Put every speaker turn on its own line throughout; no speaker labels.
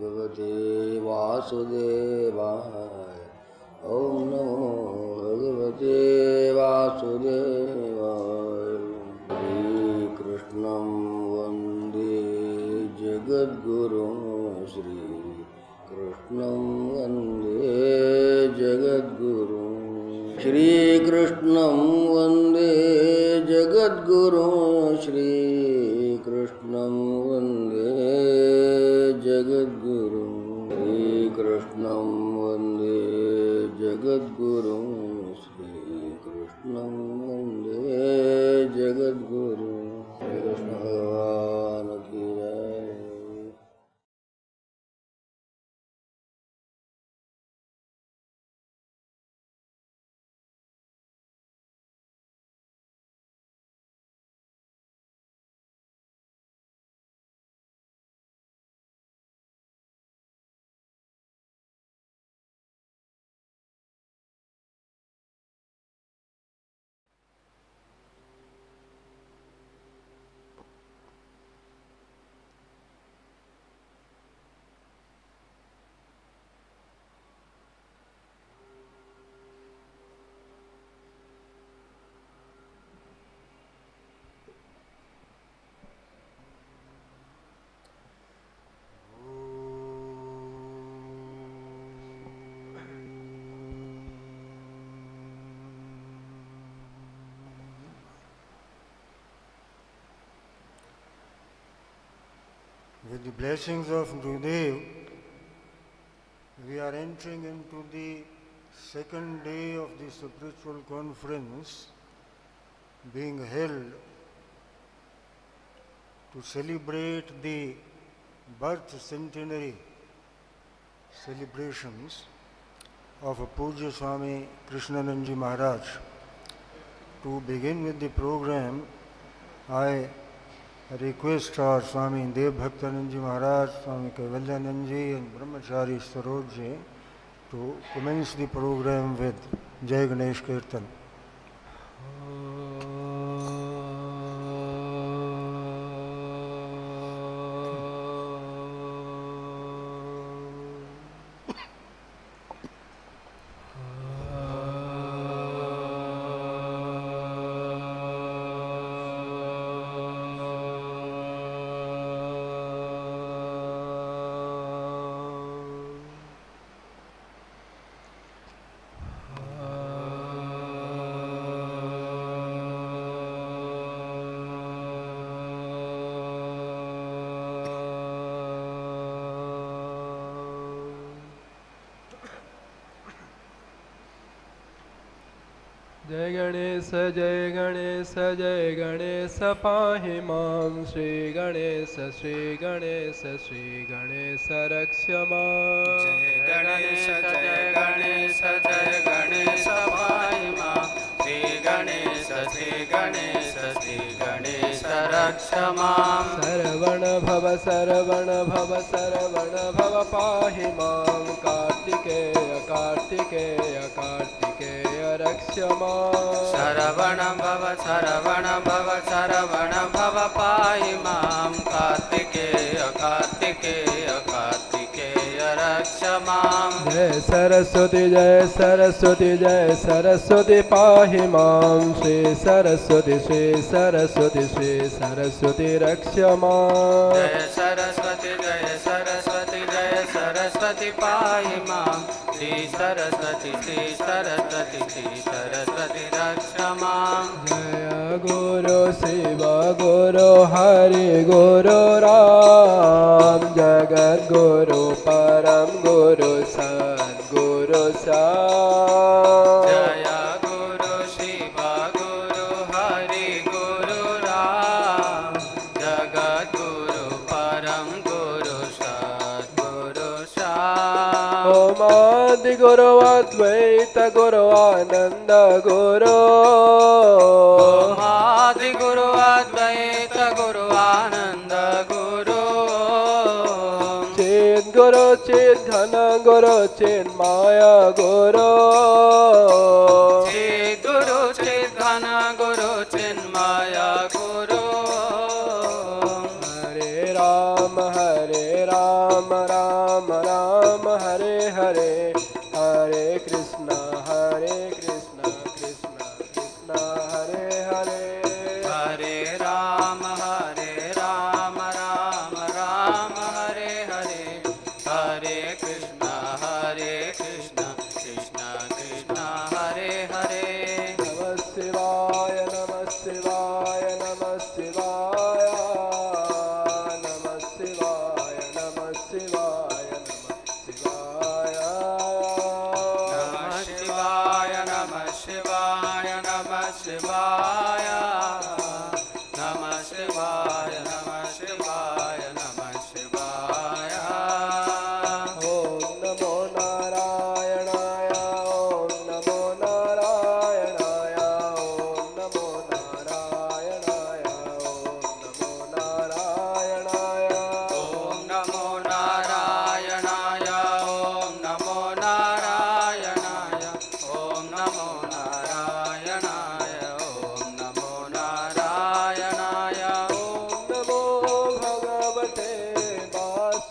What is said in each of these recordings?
भगवते वासुदेवाय। ॐ नमो भगवते वासुदेवाय। श्रीकृष्णं वन्दे जगद्गुरुं श्रीकृष्णं वन्दे जगद्गुरुं। श्रीकृष्णं वन्दे जगद्गुरुं श्रीकृष्णं वन्दे जगद्गुरुं। श्रीकृष्णं वन्दे जगद्गुरुं श्रीकृष्णं वन्दे जगद्गुरुं। श्री कृष्ण भगवान की जय।
With the blessings of Gurudev, we are entering into the second day of the spiritual conference being held to celebrate the birth centenary celebrations of Pujya Swami Krishnanandji Maharaj. To begin with the program, I request our Swami Dev Bhaktanandji Maharaj, Swami Kaivalyanandji and Brahmachari Sarojji to commence the program with Jai Ganesh Kirtan.
जय गणेश जय गणेश पाहि मां श्री गणेश रक्ष मां।
जय गणेश पाहि मां श्री गणेश रक्ष मां।
शरवण भव पाहि मां कार्तिकेय रक्ष मां।
शरवण भव पाहि मां कार्तिकेय रक्ष मां।
जय सरस्वती पाहि मां श्री सरस्वती रक्ष मां।
जय सरस्वती पाहि मां श्री सरस्वती रक्ष मां।
जय गुरु शिव गुरु हरि गुरु राम जगद्गुरु परम गुरु सद्गुरु साई।
जय गुरु शिव गुरु हरि गुरु राम जगद्गुरु परम गुरु सद्गुरु साई।
ओम आदि गुरु अद्वैत गुरु आनंद गुरु।
ओम आदि गुरु अद्वैत गुरु आनंद गुरु।
चिद गुरु चिद घन गुरु चिद माया गुरु।
चिद गुरु चिद घन गुरु चिद माया गुरु।
हरे राम राम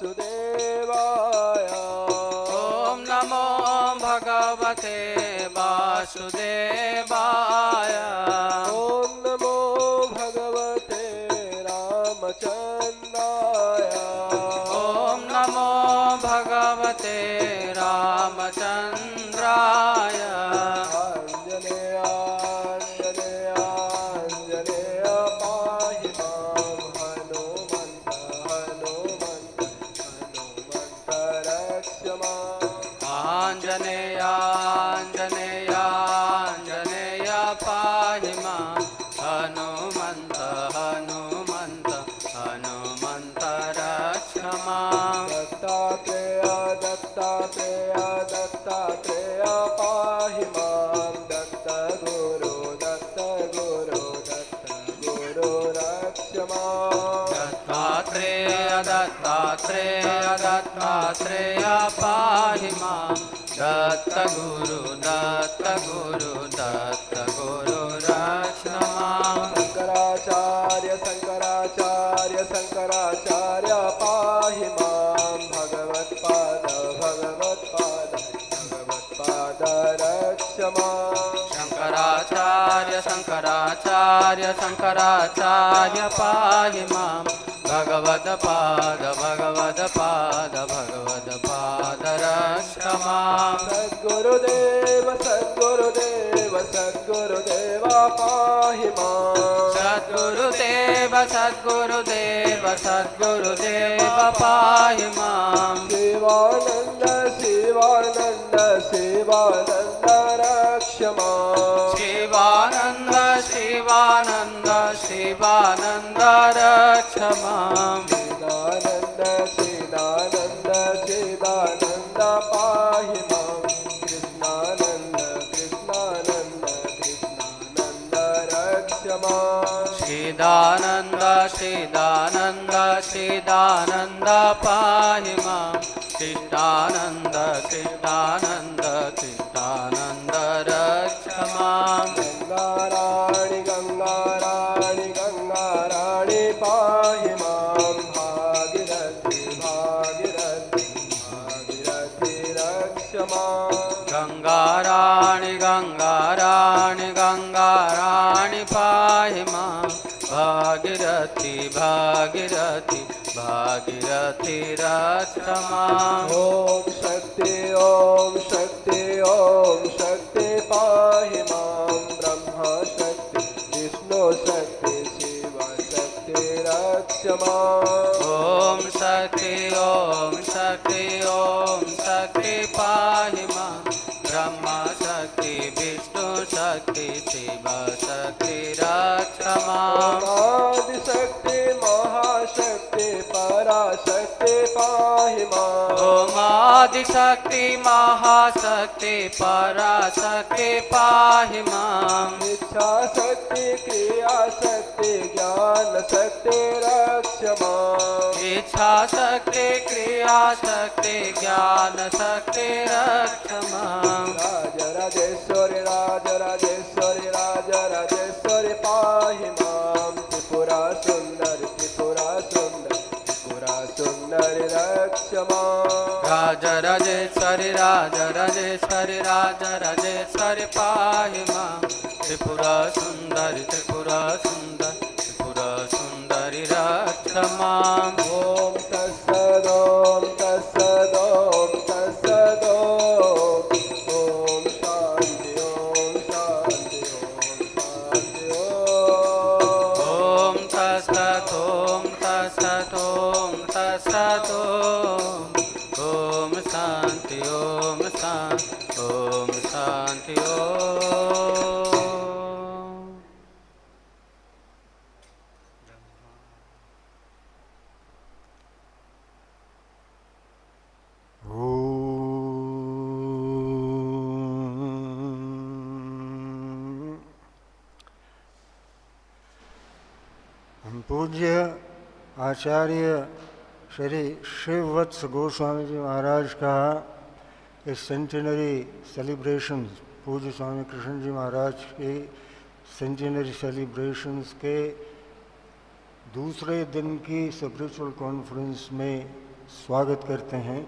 वासुदेवाय
ॐ नमो भगवते वासुदेवाय
ॐ नमो भगवते रामचन्द्राय
ॐ नमो भगवते रामचन्द्राय
आञ्जनेयाञ्जनेयाञ्जनेय पाहि मां हनुमन्त रक्ष माम्
आञ्जनेयाञ्जनेयाञ्जनेय पाहि मां हनुमन्त रक्ष माम्
दत्तात्रेय दत्तात्रेय दत्तात्रेय पाहि मां दत्तगुरु दत्तगुरु दत्तगुरु रक्ष माम्
दत्तात्रेय दत्तात्रेय दत्तात्रेय पाहि मां दत्तगुरु दत्तगुरु दत्तगुरु रक्ष माम्
शङ्कराचार्य शङ्कराचार्य शङ्कराचार्य पाहि मां भगवत्पाद भगवत्पाद भगवत्पाद रक्ष माम्
शङ्कराचार्य शङ्कराचार्य शङ्कराचार्य पाहि मां भगवत्पाद भगवत्पाद भगवत्पाद रक्ष माम्
सद्गुरुदेव सद्गुरुदेव सद्गुरुदेव पाहि मां
सद्गुरुदेव सद्गुरुदेव सद्गुरुदेव पाहि मां
शिवानन्द शिवानन्द शिवानन्द रक्ष माम्
शिवानन्द शिवानन्द शिवानन्द रक्ष माम्
चिदानन्द चिदानन्द चिदानन्द पाहि मां कृष्णानन्द कृष्णानन्द कृष्णानन्द रक्ष माम्
चिदानन्द चिदानन्द चिदानन्द पाहि मां कृष्णानन्द कृष्णानन्द कृष्णानन्द रक्ष माम्
गङ्गाराणि गङ्गाराणि गङ्गाराणि पाहि मां भागीरथि भागीरथि भागीरथि रक्ष माम्
गङ्गाराणि गङ्गाराणि गङ्गाराणि पाहि मां भागीरथि भागीरथि भागीरथि रक्ष माम्
ॐ शक्ति पाहि मां ब्रह्म शक्ति विष्णु शक्ति शिव शक्ति रक्ष माम्
ॐ शक्ति पाहि मां ब्रह्म शक्ति विष्णु शक्ति शिव शक्ति रक्ष माम्
आदिशक्ति महाशक्ति पराशक्ति पाहि माम्
ॐ आदिशक्ति महाशक्ति पराशक्ति पाहि माम्
इच्छा शक्ति क्रिया शक्ति ज्ञान शक्ति रक्ष माम्
इच्छा शक्ति क्रिया शक्ति ज्ञान शक्ति रक्ष माम्
राजराजेश्वरि राजराजेश्वरि राजराजेश्वरि पाहि मां त्रिपुरा सुन्दरि त्रिपुरा सुन्दरि त्रिपुरा सुन्दरि रक्ष माम्
राजराजेश्वरि राजराजेश्वरि राजराजेश्वरि पाहि मां त्रिपुरा सुन्दरि त्रिपुरा सुन्दरि त्रिपुरा सुन्दरि रक्ष माम्
ॐ तत्सदों तत्सदों तत्सदों ॐ शान्ति ॐ शान्ति ॐ शान्ति
ॐ तत्सत् ॐ शान्ति ॐ शान्ति ॐ
हम पूज्य आचार्य श्री शिववत्स गोस्वामी जी महाराज का इस सेंटिनरी सेलिब्रेशंस, पूज्य स्वामी कृष्ण जी महाराज के सेंटिनरी सेलिब्रेशंस के दूसरे दिन की स्पिरिचुअल कॉन्फ्रेंस में स्वागत करते हैं।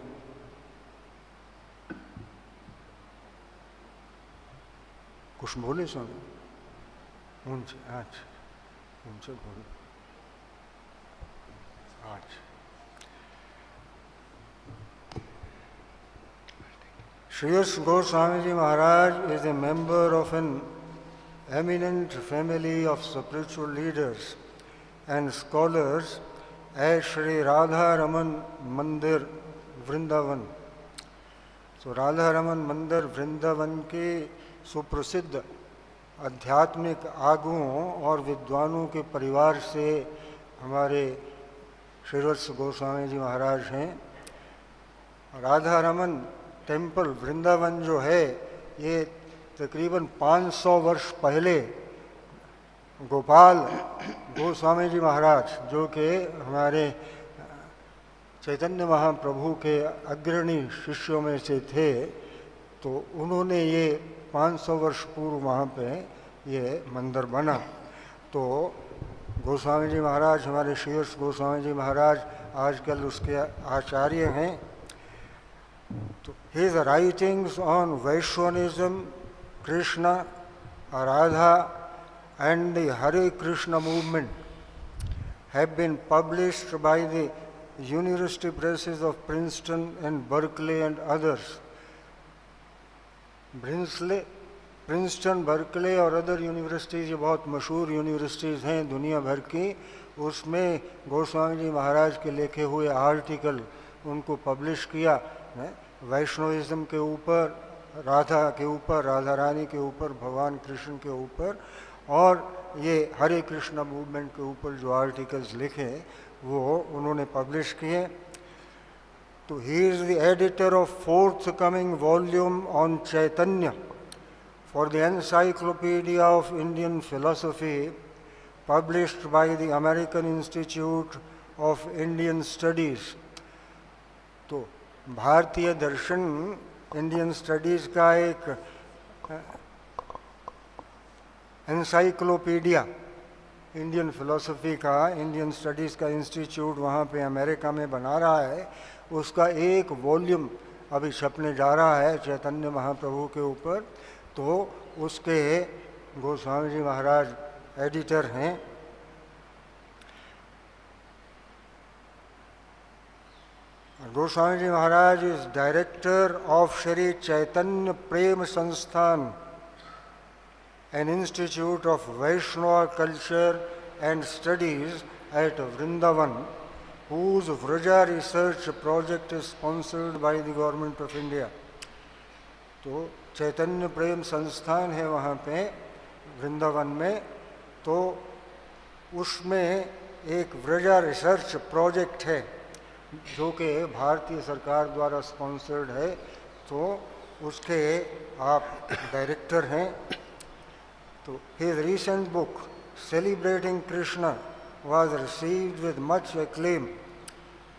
कुछ बोले स्वामी? ऊंचे ऊंचे बोले। Shriyas Goswami Ji Maharaj is a member of an eminent family of spiritual leaders and scholars at Shri Radha Raman Mandir, Vrindavan. So Radha Raman Mandir, Vrindavan के सुप्रसिद्ध आध्यात्मिक आगुओं और विद्वानों के परिवार से हमारे श्रीवत्स गोस्वामी जी महाराज हैं। राधा रमन टेम्पल वृंदावन जो है ये तकरीबन 500 वर्ष पहले गोपाल गोस्वामी जी महाराज जो कि हमारे चैतन्य महाप्रभु के अग्रणी शिष्यों में से थे, तो उन्होंने ये 500 वर्ष पूर्व वहाँ पे ये मंदिर बना। तो गोस्वामी जी महाराज, हमारे श्रीवत्स गोस्वामी जी महाराज आजकल उसके आचार्य हैं। तो his writings on Vaishnavism, Krishna, Radha and the Hare Krishna movement have been published by the university presses of Princeton and Berkeley and others. Princeton, Berkeley और अदर यूनिवर्सिटीज़, ये बहुत मशहूर यूनिवर्सिटीज़ हैं दुनिया भर की, उसमें गोस्वामी जी महाराज के लिखे हुए आर्टिकल उनको पब्लिश किया वैष्णविज्म के ऊपर, राधा के ऊपर, राधा रानी के ऊपर, भगवान कृष्ण के ऊपर, और ये हरे कृष्णा मूवमेंट के ऊपर जो आर्टिकल्स लिखे वो उन्होंने पब्लिश किए। तो he is the editor of forthcoming volume on Chaitanya for the Encyclopedia of Indian Philosophy published by the American Institute of Indian Studies. तो भारतीय दर्शन इंडियन स्टडीज़ का एक एनसाइक्लोपीडिया, इंडियन फिलॉसफी का, इंडियन स्टडीज़ का institute वहाँ पे America में बना रहा है, उसका एक वॉल्यूम अभी छपने जा रहा है चैतन्य महाप्रभु के ऊपर। तो उसके गोस्वामी जी महाराज एडिटर हैं। Goswami Ji Maharaj is director of Shri Chaitanya Prem Sansthan, an institute of Vaishnava culture and studies at Vrindavan, whose Vraja research project is sponsored by the government of India. तो चैतन्य प्रेम संस्थान है वहाँ पे वृंदावन में, तो उसमें एक व्रजा रिसर्च प्रोजेक्ट है जो कि भारतीय सरकार द्वारा स्पॉन्सर्ड है। तो उसके आप डायरेक्टर हैं। तो his recent book celebrating Krishna was received with much acclaim.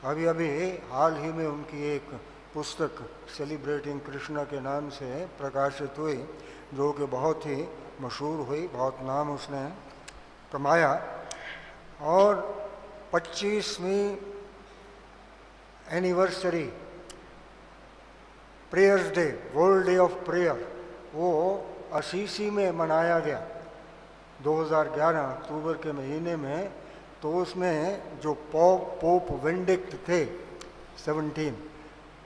अभी हाल ही में उनकी एक पुस्तक सेलिब्रेटिंग कृष्णा के नाम से प्रकाशित हुई, जो कि बहुत ही मशहूर हुई, बहुत नाम उसने कमाया। और 25वीं anniversary prayers day, world day of prayer, वो असीसी में मनाया गया 2011 अक्टूबर के महीने में। तो उसमें जो पोप वेंडिक्ट थे 17,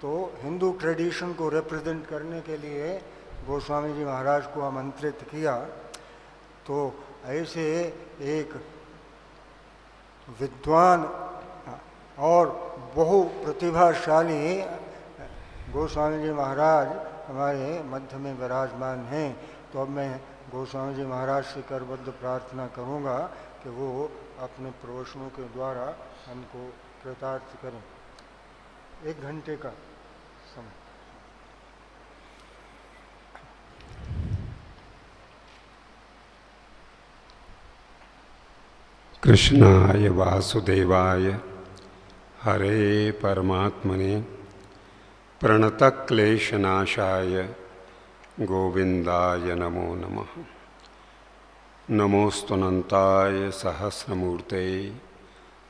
तो हिंदू ट्रेडिशन को रिप्रेजेंट करने के लिए गोस्वामी जी महाराज को आमंत्रित किया। तो ऐसे एक विद्वान और बहु प्रतिभाशाली गोस्वामी जी महाराज हमारे मध्य में विराजमान हैं। तो अब मैं गोस्वामी जी महाराज से करबद्ध प्रार्थना करूंगा कि वो अपने प्रवचनों के द्वारा हमको कृतार्थ करें। 1 घंटे का समय।
कृष्णाय वासुदेवाय हरे परमात्मने प्रणतक्लेशनाशाय गोविंदाय नमो नमः। नमोस्तुनंताय सहस्रमूर्ते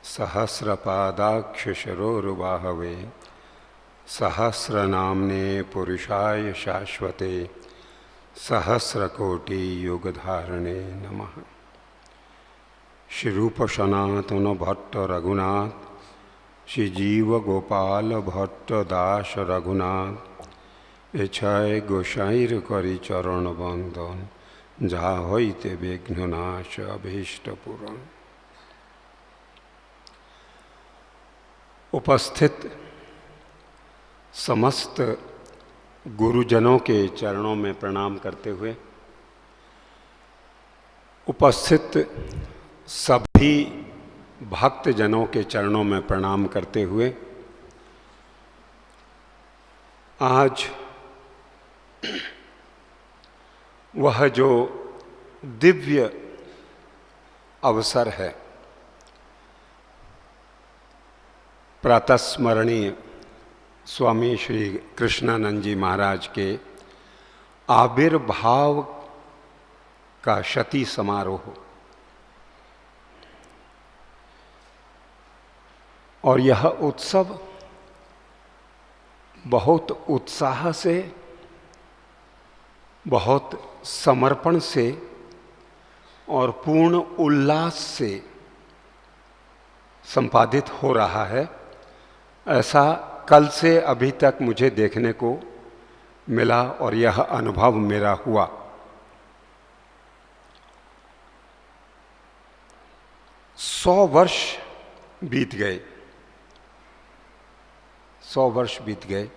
सहस्रपादाक्षशरोरुबाहवे सहस्रनाम्ने पुरुषाय शाश्वते सहस्रकोटि युगधारणे नमः। श्री रूप सनातन भट्ट रघुनाथ, श्री जीव गोपाल भट्ट दास रघुनाथ, एछाय गोसाईर करी चरण बंदन, जा होइते विघ्ननाश अभीष्ट पूरण। उपस्थित समस्त गुरुजनों के चरणों में प्रणाम करते हुए, उपस्थित सभी भक्तजनों के चरणों में प्रणाम करते हुए, आज वह जो दिव्य अवसर है, प्रातस्मरणीय स्वामी श्री कृष्णानंद जी महाराज के आविर्भाव का शती समारोह, और यह उत्सव बहुत उत्साह से, बहुत समर्पण से और पूर्ण उल्लास से संपादित हो रहा है, ऐसा कल से अभी तक मुझे देखने को मिला और यह अनुभव मेरा हुआ। सौ वर्ष बीत गए, 100 वर्ष बीत गए।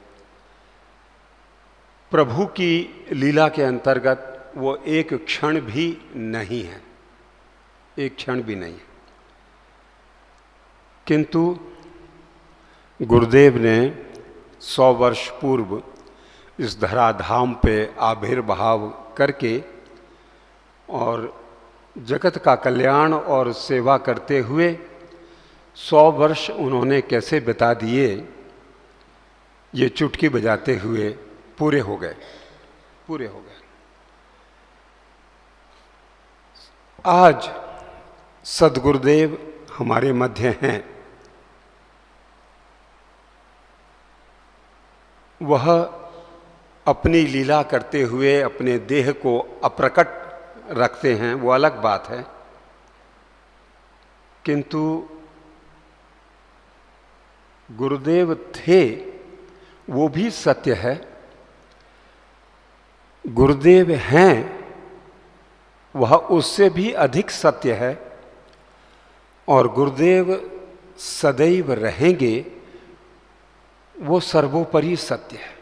प्रभु की लीला के अंतर्गत वो एक क्षण भी नहीं है, एक क्षण भी नहीं है। किंतु गुरुदेव ने 100 वर्ष पूर्व इस धराधाम पे आविर्भाव करके और जगत का कल्याण और सेवा करते हुए 100 वर्ष उन्होंने कैसे बिता दिए, ये चुटकी बजाते हुए पूरे हो गए, पूरे हो गए। आज सद्गुरुदेव हमारे मध्य हैं। वह अपनी लीला करते हुए अपने देह को अप्रकट रखते हैं, वो अलग बात है, किंतु गुरुदेव थे वो भी सत्य है। गुरुदेव हैं वह उससे भी अधिक सत्य है, और गुरुदेव सदैव रहेंगे वो सर्वोपरि सत्य है।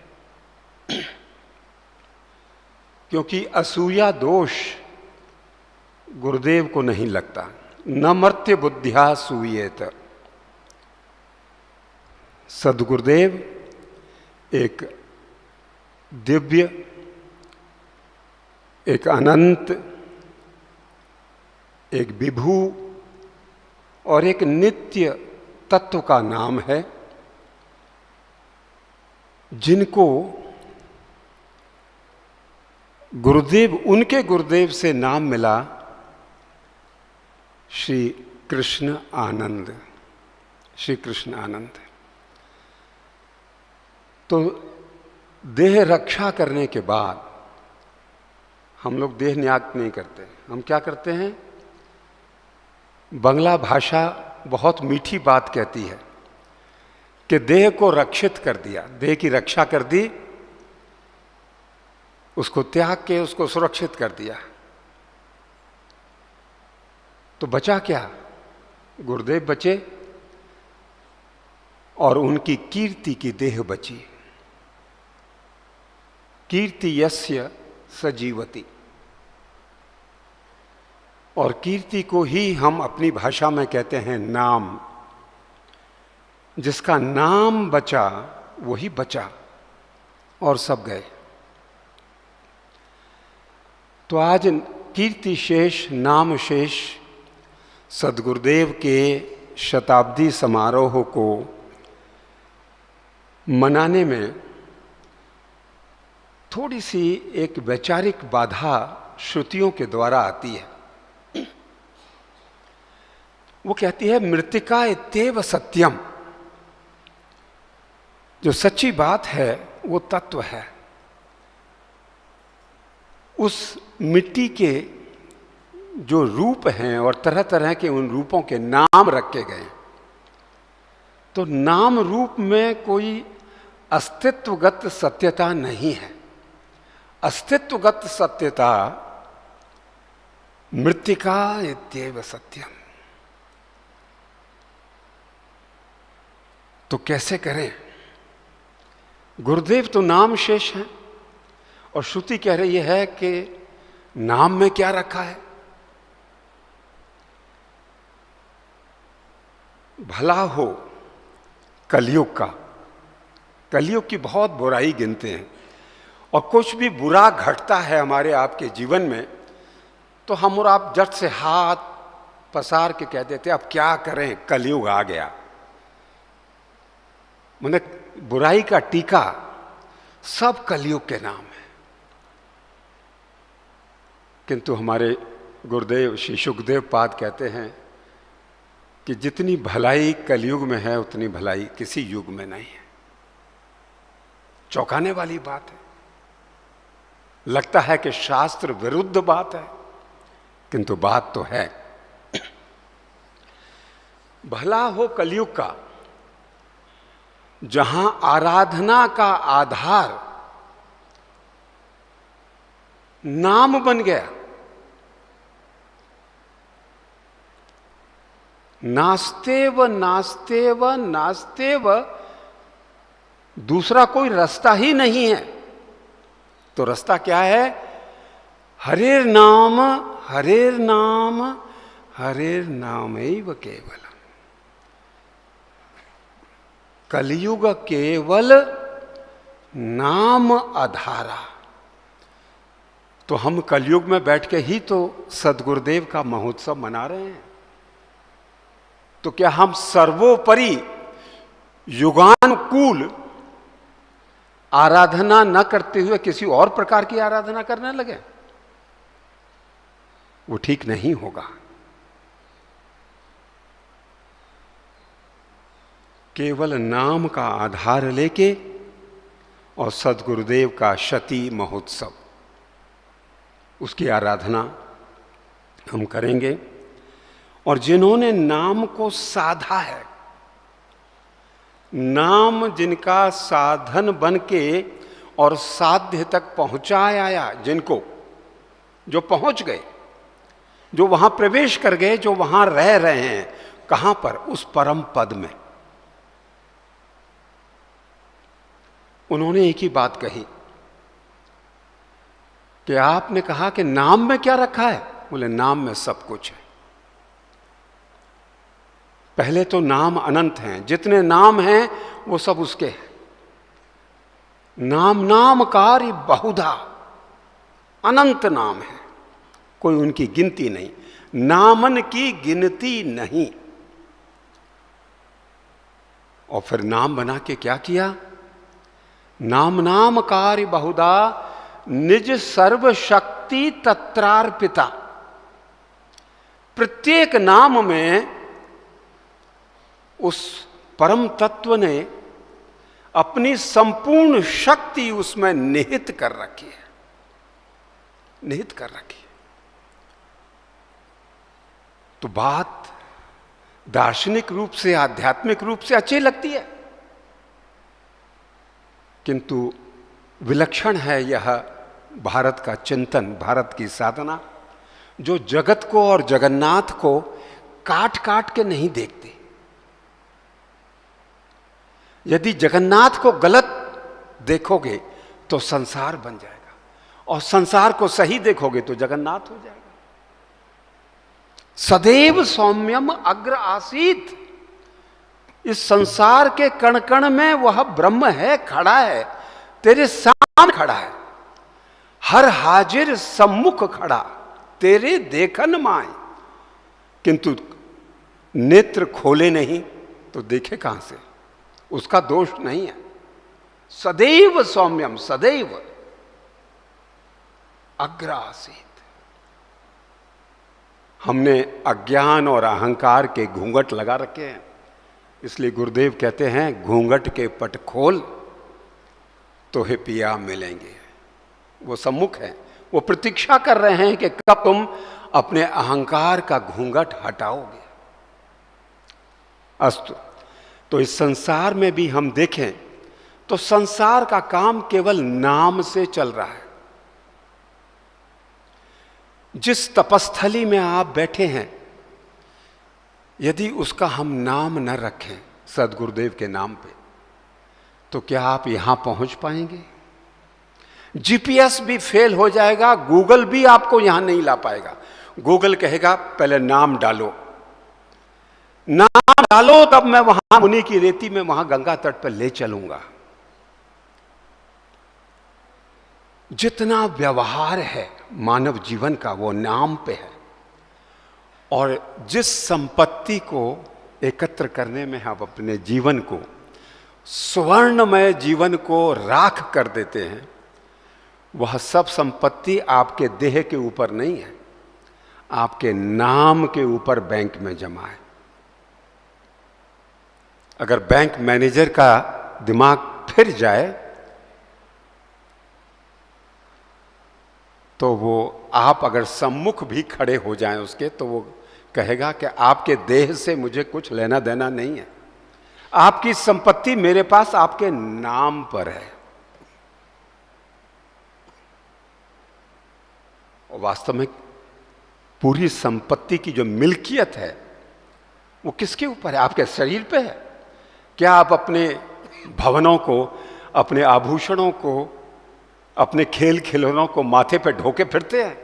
क्योंकि असूया दोष गुरुदेव को नहीं लगता। न मर्त्य बुद्धिया सूयेत। सद्गुरुदेव एक दिव्य, एक अनंत, एक विभू और एक नित्य तत्व का नाम है, जिनको गुरुदेव, उनके गुरुदेव से नाम मिला श्री कृष्ण आनंद, श्री कृष्ण आनंद। तो देह रक्षा करने के बाद हम लोग देह न्याग नहीं करते, हम क्या करते हैं? बंगला भाषा बहुत मीठी बात कहती है कि देह को रक्षित कर दिया, देह की रक्षा कर दी, उसको त्याग के उसको सुरक्षित कर दिया। तो बचा क्या? गुरुदेव बचे और उनकी कीर्ति की देह बची। कीर्ति यस्य सजीवति। और कीर्ति को ही हम अपनी भाषा में कहते हैं नाम। जिसका नाम बचा वही बचा और सब गए। तो आज कीर्ति शेष, नाम शेष सद्गुरुदेव के शताब्दी समारोह को मनाने में थोड़ी सी एक वैचारिक बाधा श्रुतियों के द्वारा आती है। वो कहती है मृत्तिका इत्येव सत्यम। जो सच्ची बात है वो तत्व है। उस मिट्टी के जो रूप हैं और तरह तरह के उन रूपों के नाम रखे गए, तो नाम रूप में कोई अस्तित्वगत सत्यता नहीं है। अस्तित्वगत सत्यता मृत्तिका इत्येव सत्यम। तो कैसे करें? गुरुदेव तो नाम शेष हैं और श्रुति कह रही है कि नाम में क्या रखा है। भला हो कलयुग का, कलयुग की बहुत बुराई गिनते हैं, और कुछ भी बुरा घटता है हमारे आपके जीवन में तो हम और आप जट से हाथ पसार के कह देते अब क्या करें, कलयुग आ गया। मैंने बुराई का टीका सब कलयुग के नाम है। किंतु हमारे गुरुदेव श्री सुखदेव पाद कहते हैं कि जितनी भलाई कलयुग में है उतनी भलाई किसी युग में नहीं है। चौंकाने वाली बात है। लगता है कि शास्त्र विरुद्ध बात है, किंतु बात तो है। भला हो कलयुग का, जहां आराधना का आधार नाम बन गया। नास्तेव नास्तेव नास्तेव, दूसरा कोई रास्ता ही नहीं है। तो रास्ता क्या है? हरेर नाम हरेर नाम हरेर नामैव केवल। कलयुग केवल नाम आधारा। तो हम कलयुग में बैठ के ही तो सदगुरुदेव का महोत्सव मना रहे हैं। तो क्या हम सर्वोपरि युगानुकूल आराधना न करते हुए किसी और प्रकार की आराधना करने लगे? वो ठीक नहीं होगा। केवल नाम का आधार लेके और सदगुरुदेव का शती महोत्सव, उसकी आराधना हम करेंगे। और जिन्होंने नाम को साधा है, नाम जिनका साधन बन के और साध्य तक पहुंचाया, जिनको जो पहुंच गए, जो वहां प्रवेश कर गए, जो वहां रह रहे हैं, कहां पर? उस परम पद में। उन्होंने एक ही बात कही कि आपने कहा कि नाम में क्या रखा है? बोले नाम में सब कुछ है। पहले तो नाम अनंत हैं, जितने नाम हैं वो सब उसके हैं। नाम नाम कार्य बहुधा, अनंत नाम है, कोई उनकी गिनती नहीं, नामन की गिनती नहीं। और फिर नाम बना के क्या किया? नाम नाम कार्य बहुधा निज सर्वशक्ति तत्रार्पिता। प्रत्येक नाम में उस परम तत्व ने अपनी संपूर्ण शक्ति उसमें निहित कर रखी है, निहित कर रखी है। तो बात दार्शनिक रूप से, आध्यात्मिक रूप से अच्छी लगती है, किंतु विलक्षण है यह भारत का चिंतन, भारत की साधना, जो जगत को और जगन्नाथ को काट काट के नहीं देखते। यदि जगन्नाथ को गलत देखोगे तो संसार बन जाएगा, और संसार को सही देखोगे तो जगन्नाथ हो जाएगा। सदैव सौम्यम अग्र आसीत। इस संसार के कण कण में वह ब्रह्म है, खड़ा है, तेरे सामने खड़ा है, हर हाजिर सम्मुख खड़ा, तेरे देखन माए। किंतु नेत्र खोले नहीं तो देखे कहां से? उसका दोष नहीं है। सदैव सौम्यम, सदैव अग्र आसीत। हमने अज्ञान और अहंकार के घूंघट लगा रखे हैं। इसलिए गुरुदेव कहते हैं घूंघट के पट खोल तो हे पिया मिलेंगे। वो सम्मुख है, वो प्रतीक्षा कर रहे हैं कि कब तुम अपने अहंकार का घूंघट हटाओगे। अस्तु, तो इस संसार में भी हम देखें तो संसार का काम केवल नाम से चल रहा है। जिस तपस्थली में आप बैठे हैं, यदि उसका हम नाम न रखें सदगुरुदेव के नाम पे, तो क्या आप यहां पहुंच पाएंगे? जीपीएस भी फेल हो जाएगा, गूगल भी आपको यहां नहीं ला पाएगा। गूगल कहेगा पहले नाम डालो, नाम डालो तब मैं वहां मुनि की रेती में वहां गंगा तट पर ले चलूंगा। जितना व्यवहार है मानव जीवन का वो नाम पे है। और जिस संपत्ति को एकत्र करने में हम अपने जीवन को, स्वर्णमय जीवन को राख कर देते हैं, वह सब संपत्ति आपके देह के ऊपर नहीं है, आपके नाम के ऊपर बैंक में जमा है। अगर बैंक मैनेजर का दिमाग फिर जाए तो वो, आप अगर सम्मुख भी खड़े हो जाएं उसके, तो वो कहेगा कि आपके देह से मुझे कुछ लेना देना नहीं है, आपकी संपत्ति मेरे पास आपके नाम पर है। और वास्तव में पूरी संपत्ति की जो मिल्कियत है वो किसके ऊपर है? आपके शरीर पे है। क्या आप अपने भवनों को, अपने आभूषणों को, अपने खेल खिलौनों को माथे पे ढोके फिरते हैं?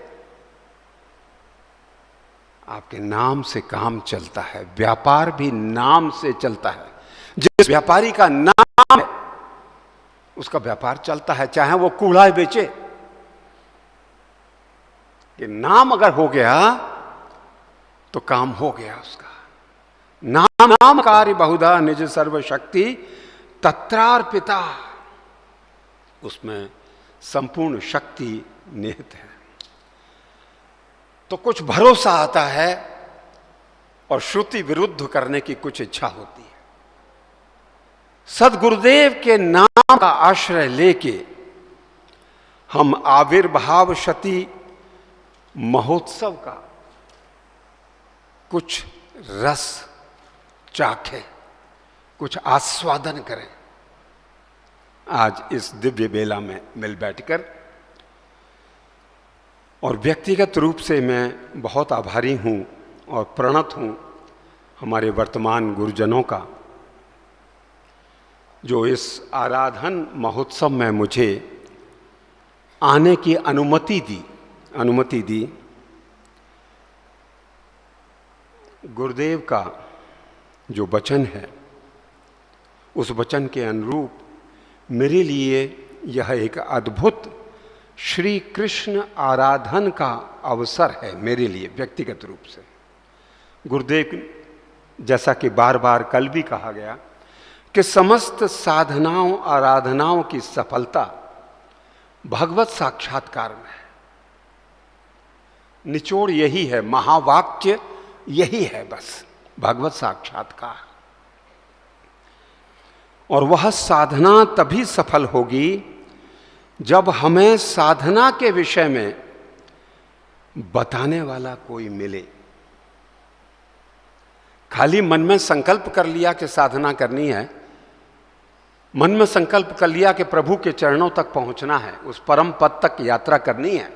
आपके नाम से काम चलता है। व्यापार भी नाम से चलता है। जिस व्यापारी का नाम है उसका व्यापार चलता है, चाहे वो कूड़ा बेचे। कि नाम अगर हो गया तो काम हो गया उसका। नाम नाम कार्य बहुधा निज सर्वशक्ति तत्रार्पिता, उसमें संपूर्ण शक्ति निहित है। तो कुछ भरोसा आता है और श्रुति विरुद्ध करने की कुछ इच्छा होती है। सदगुरुदेव के नाम का आश्रय लेके हम आविर्भाव शती महोत्सव का कुछ रस चाखें, कुछ आस्वादन करें। आज इस दिव्य बेला में मिल बैठकर, और व्यक्तिगत रूप से मैं बहुत आभारी हूँ और प्रणत हूँ हमारे वर्तमान गुरुजनों का, जो इस आराधन महोत्सव में मुझे आने की अनुमति दी। गुरुदेव का जो वचन है, उस वचन के अनुरूप मेरे लिए यह एक अद्भुत श्री कृष्ण आराधन का अवसर है। मेरे लिए व्यक्तिगत रूप से गुरुदेव, जैसा कि बार बार कल भी कहा गया, कि समस्त साधनाओं आराधनाओं की सफलता भगवत साक्षात्कार में है। निचोड़ यही है, महावाक्य यही है, बस भगवत साक्षात्कार। और वह साधना तभी सफल होगी जब हमें साधना के विषय में बताने वाला कोई मिले। खाली मन में संकल्प कर लिया कि साधना करनी है, मन में संकल्प कर लिया कि प्रभु के चरणों तक पहुंचना है, उस परम पद तक यात्रा करनी है,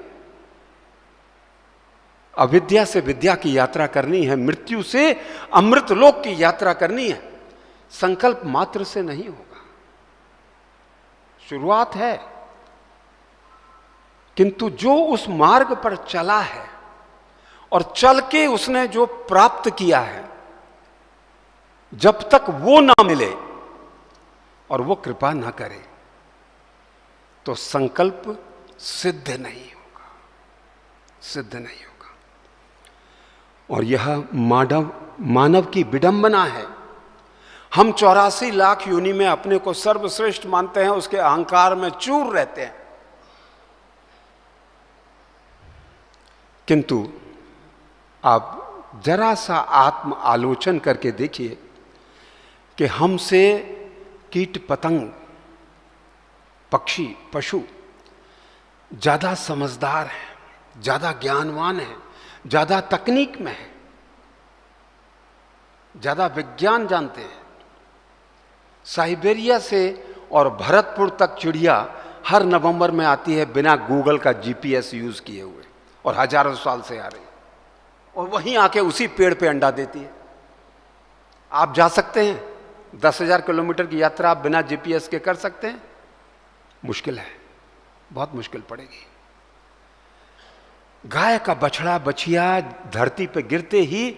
अविद्या से विद्या की यात्रा करनी है, मृत्यु से अमृत लोक की यात्रा करनी है, संकल्प मात्र से नहीं होगा। शुरुआत है, किंतु जो उस मार्ग पर चला है और चल के उसने जो प्राप्त किया है, जब तक वो ना मिले और वो कृपा ना करे तो संकल्प सिद्ध नहीं होगा, सिद्ध नहीं होगा। और यह मानव की विडंबना है। हम 84 लाख योनि में अपने को सर्वश्रेष्ठ मानते हैं, उसके अहंकार में चूर रहते हैं, किंतु आप जरा सा आत्म आलोचन करके देखिए कि हमसे कीट पतंग, पक्षी, पशु ज्यादा समझदार हैं, ज्यादा ज्ञानवान हैं, ज्यादा तकनीक में हैं, ज्यादा विज्ञान जानते हैं। साइबेरिया से और भरतपुर तक चिड़िया हर नवंबर में आती है बिना गूगल का जीपीएस यूज किए हुए, और हजारों साल से आ रही है, और वहीं आके उसी पेड़ पे अंडा देती है। आप जा सकते हैं? 10,000 किलोमीटर की यात्रा आप बिना जीपीएस के कर सकते हैं? मुश्किल है, बहुत मुश्किल पड़ेगी। गाय का बछड़ा बछिया धरती पे गिरते ही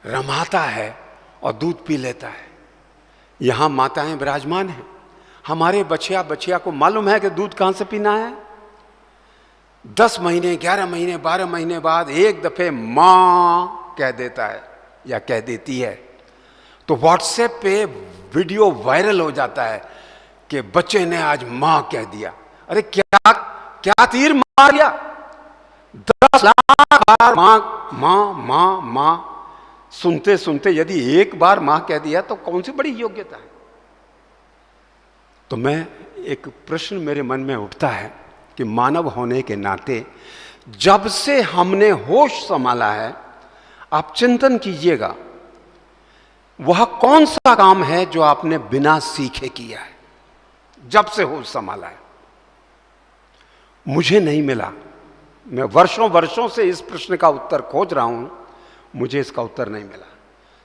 रमाता है और दूध पी लेता है। यहां माताएं विराजमान हैं, हमारे बछिया बछिया को मालूम है कि दूध कहां से पीना है। 10 महीने, 11 महीने, 12 महीने बाद एक दफे मां कह देता है या कह देती है, तो व्हाट्सएप पे वीडियो वायरल हो जाता है कि बच्चे ने आज मां कह दिया। अरे क्या क्या तीर मार दिया? 10 लाख बार मां मां मां मां सुनते सुनते यदि एक बार मां कह दिया तो कौन सी बड़ी योग्यता है। तो मैं एक प्रश्न मेरे मन में उठता है कि मानव होने के नाते जब से हमने होश संभाला है, आप चिंतन कीजिएगा वह कौन सा काम है जो आपने बिना सीखे किया है। जब से होश संभाला है मुझे नहीं मिला। मैं वर्षों वर्षों से इस प्रश्न का उत्तर खोज रहा हूं, मुझे इसका उत्तर नहीं मिला।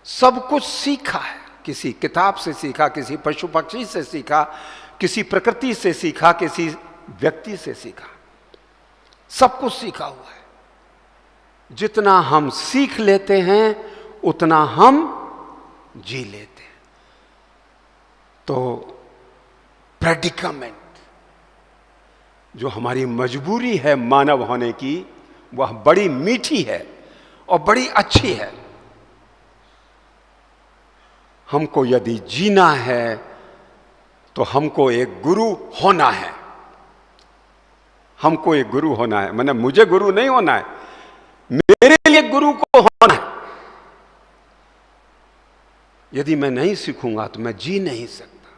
सब कुछ सीखा है, किसी किताब से सीखा, किसी पशु पक्षी से सीखा, किसी प्रकृति से सीखा, किसी व्यक्ति से सीखा, सब कुछ सीखा हुआ है। जितना हम सीख लेते हैं उतना हम जी लेते हैं। तो प्रेडिकामेंट, जो हमारी मजबूरी है मानव होने की, वह बड़ी मीठी है और बड़ी अच्छी है। हमको यदि जीना है तो हमको एक गुरु होना है। हमको एक गुरु होना है, मतलब मुझे गुरु नहीं होना है, मेरे लिए गुरु को होना है। यदि मैं नहीं सीखूंगा तो मैं जी नहीं सकता।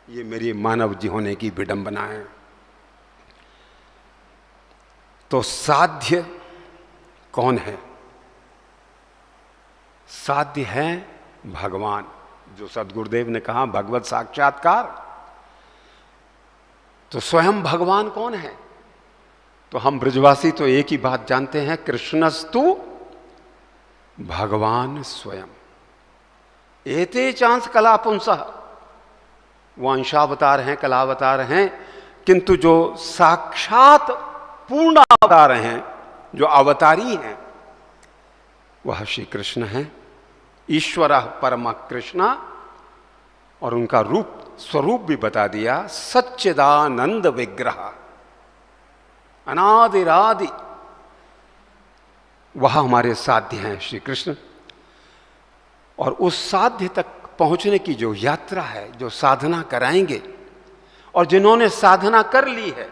ये मेरी मानव जी होने की विडंबना है। तो साध्य कौन है? साध्य है भगवान, जो सदगुरुदेव ने कहा भगवत साक्षात्कार। तो स्वयं भगवान कौन है? तो हम ब्रजवासी तो एक ही बात जानते हैं, कृष्णस्तु भगवान स्वयं। एते चांस कला पुंसः, वो अंशावतार हैं, कलावतार हैं, किंतु जो साक्षात पूर्ण अवतार हैं, जो अवतारी हैं, वह श्री कृष्ण हैं। ईश्वर परम कृष्ण, और उनका रूप स्वरूप भी बता दिया, सच्चिदानंद विग्रह, अनादिरादि। वह हमारे साध्य हैं श्री कृष्ण। और उस साध्य तक पहुंचने की जो यात्रा है, जो साधना कराएंगे, और जिन्होंने साधना कर ली है,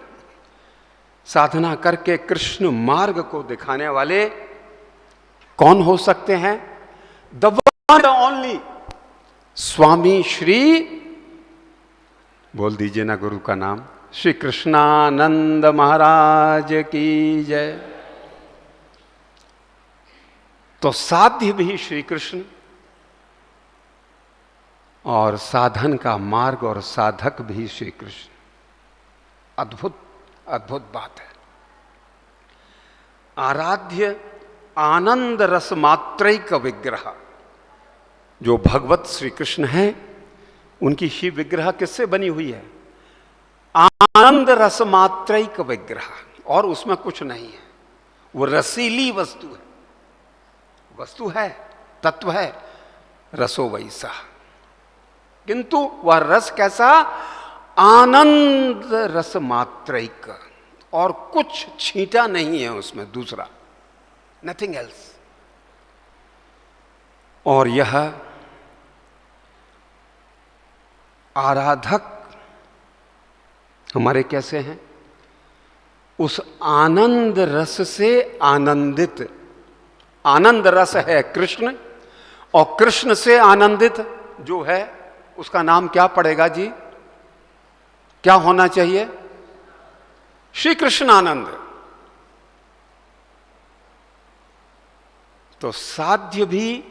साधना करके कृष्ण मार्ग को दिखाने वाले कौन हो सकते हैं? द वन ओनली स्वामी श्री, बोल दीजिए ना गुरु का नाम, श्री कृष्णानंद महाराज की जय। तो साध्य भी श्री कृष्ण, और साधन का मार्ग और साधक भी श्री कृष्ण। अद्भुत अद्भुत बात है। आराध्य आनंद रस मात्रैक विग्रह, जो भगवत श्री कृष्ण हैं, उनकी शिव विग्रह किससे बनी हुई है? आनंद रस मात्रैक विग्रह, और उसमें कुछ नहीं है। वो रसीली वस्तु है, वस्तु है, तत्व है, रसो वैसा, किंतु वह रस कैसा? आनंद रस मात्रैक, और कुछ छींटा नहीं है उसमें दूसरा, नथिंग एल्स। और यह आराधक हमारे कैसे हैं? उस आनंद रस से आनंदित आनंद रस है कृष्ण, और कृष्ण से आनंदित जो है उसका नाम क्या पड़ेगा जी? क्या होना चाहिए? श्री कृष्ण आनंद। तो साध्य भी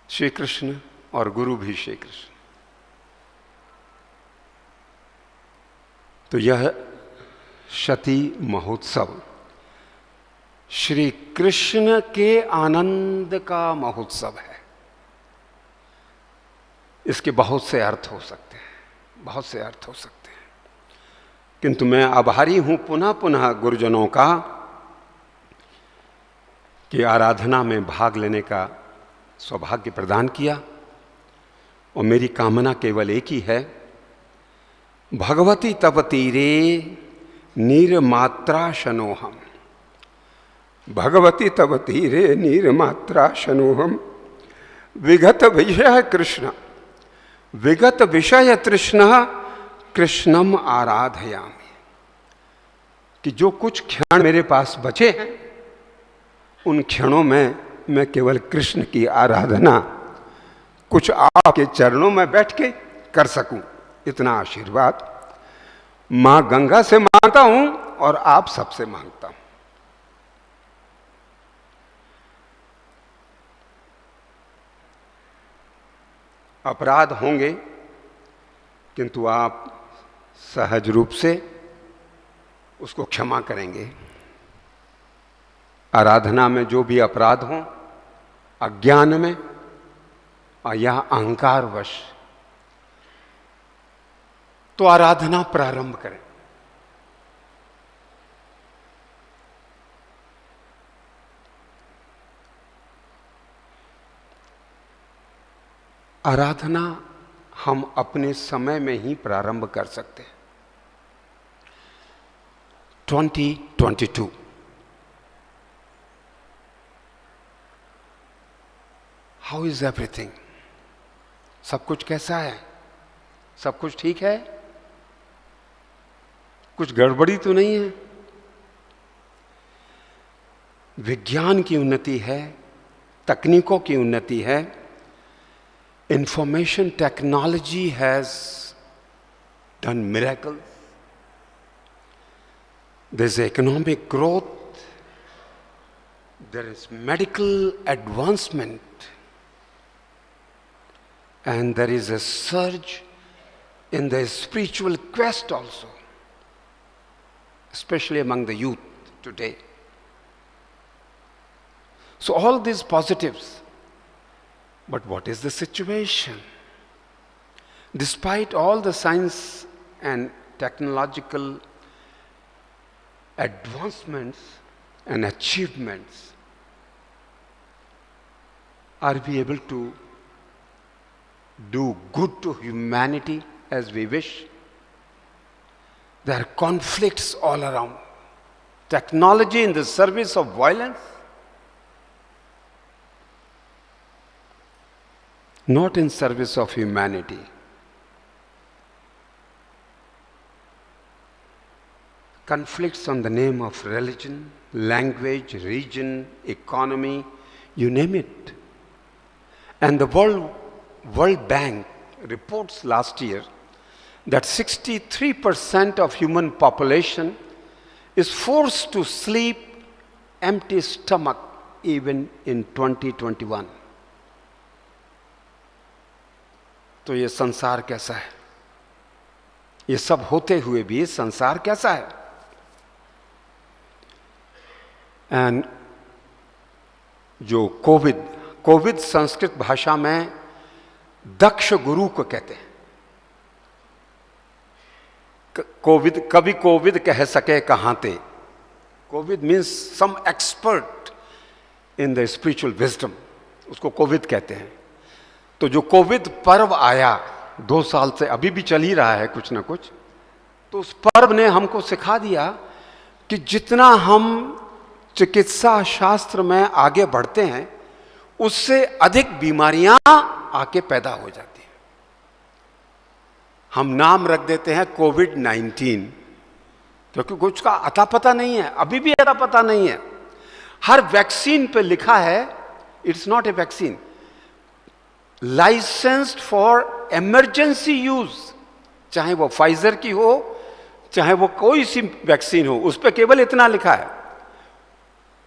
श्री कृष्ण और गुरु भी श्री कृष्ण। तो यह शती महोत्सव श्री कृष्ण के आनंद का महोत्सव है। इसके बहुत से अर्थ हो सकते हैं, बहुत से अर्थ हो सकते हैं, किंतु मैं आभारी हूं पुनः पुनः गुरुजनों का कि आराधना में भाग लेने का सौभाग्य प्रदान किया। और मेरी कामना केवल एक ही है, भगवती तव तीरे निर्मात्रा शनोहम, भगवती तव तीरे निर्मात्रा शनोहम, विगत विषय कृष्ण, विगत विषय तृष्ण कृष्णम आराधयामि। कि जो कुछ क्षण मेरे पास बचे हैं उन क्षणों में मैं केवल कृष्ण की आराधना कुछ आपके चरणों में बैठ के कर सकूं, इतना आशीर्वाद मां गंगा से मांगता हूं और आप सबसे मांगता हूं। अपराध होंगे किंतु आप सहज रूप से उसको क्षमा करेंगे। आराधना में जो भी अपराध हों, अज्ञान में या अहंकारवश, तो आराधना प्रारंभ करें। आराधना हम अपने समय में ही प्रारंभ कर सकते हैं। 2022 हाउ इज एवरीथिंग? सब कुछ कैसा है? सब कुछ ठीक है? कुछ गड़बड़ी तो नहीं है? विज्ञान की उन्नति है, तकनीकों की उन्नति है, information technology has done miracles, there is economic growth, there is medical advancement, and there is a surge in the spiritual quest also, especially among the youth today. So all these positives, but what is the situation? Despite all the science and technological advancements and achievements, are we able to do good to humanity as we wish? There are conflicts all around. Technology in the service of violence, not in service of humanity. Conflicts on the name of religion, language, region, economy, you name it. And the World Bank reports last year that 63% of human population is forced to sleep empty stomach even in 2021. तो ये संसार कैसा है? ये सब होते हुए भी संसार कैसा है? एंड जो कोविड संस्कृत भाषा में दक्ष गुरु को कहते हैं। कभी कोविद कह सके कहां ते। कोविद means some expert in the spiritual wisdom, उसको कोविद कहते हैं। तो जो कोविड पर्व आया 2 साल से, अभी भी चल ही रहा है कुछ ना कुछ, तो उस पर्व ने हमको सिखा दिया कि जितना हम चिकित्सा शास्त्र में आगे बढ़ते हैं उससे अधिक बीमारियां आके पैदा हो जाती हैं। हम नाम रख देते हैं कोविड-19, क्योंकि कुछ का अता पता नहीं है, अभी भी अता पता नहीं है। हर वैक्सीन पे लिखा है, it's not a vaccine, licensed for emergency use, चाहे वो फाइजर की हो, चाहे वो कोई सी वैक्सीन हो, उस पर केवल इतना लिखा है,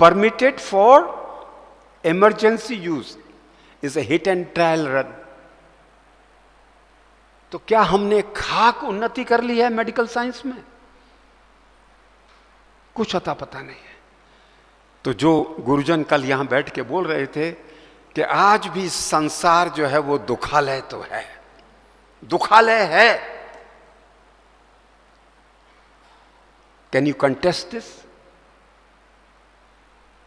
permitted for emergency use, is a hit and trial run. तो क्या हमने खाक उन्नति कर ली है मेडिकल साइंस में? कुछ अता पता नहीं है। तो जो गुरुजन कल यहां बैठ के बोल रहे थे कि आज भी संसार जो है वो दुखालय तो है, दुखालय है। Can you contest this?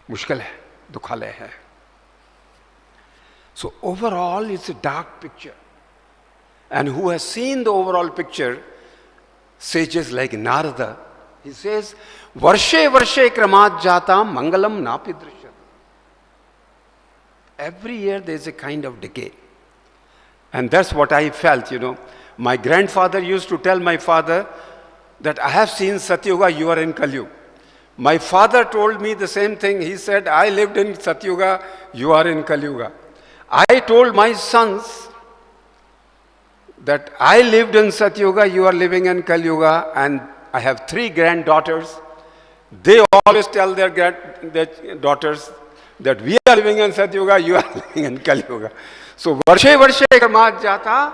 मुश्किल है, दुखालय है। So overall it's a dark picture. And who has seen the overall picture, sages like Narada, he says, Varshe Varshe Kramat Jata Mangalam Napi Drishyat. Every year there is a kind of decay. And that's what I felt, you know. My grandfather used to tell my father that I have seen Satyuga, you are in Kalyuga. My father told me the same thing. He said, I lived in Satyuga, you are in Kalyuga. I told my sons that I lived in Satyuga, you are living in Kalyuga, and I have 3 granddaughters. They always tell their daughters that we are living in Satyuga, you are living in Kalyuga. So, Varshe Varshe Kramat Jata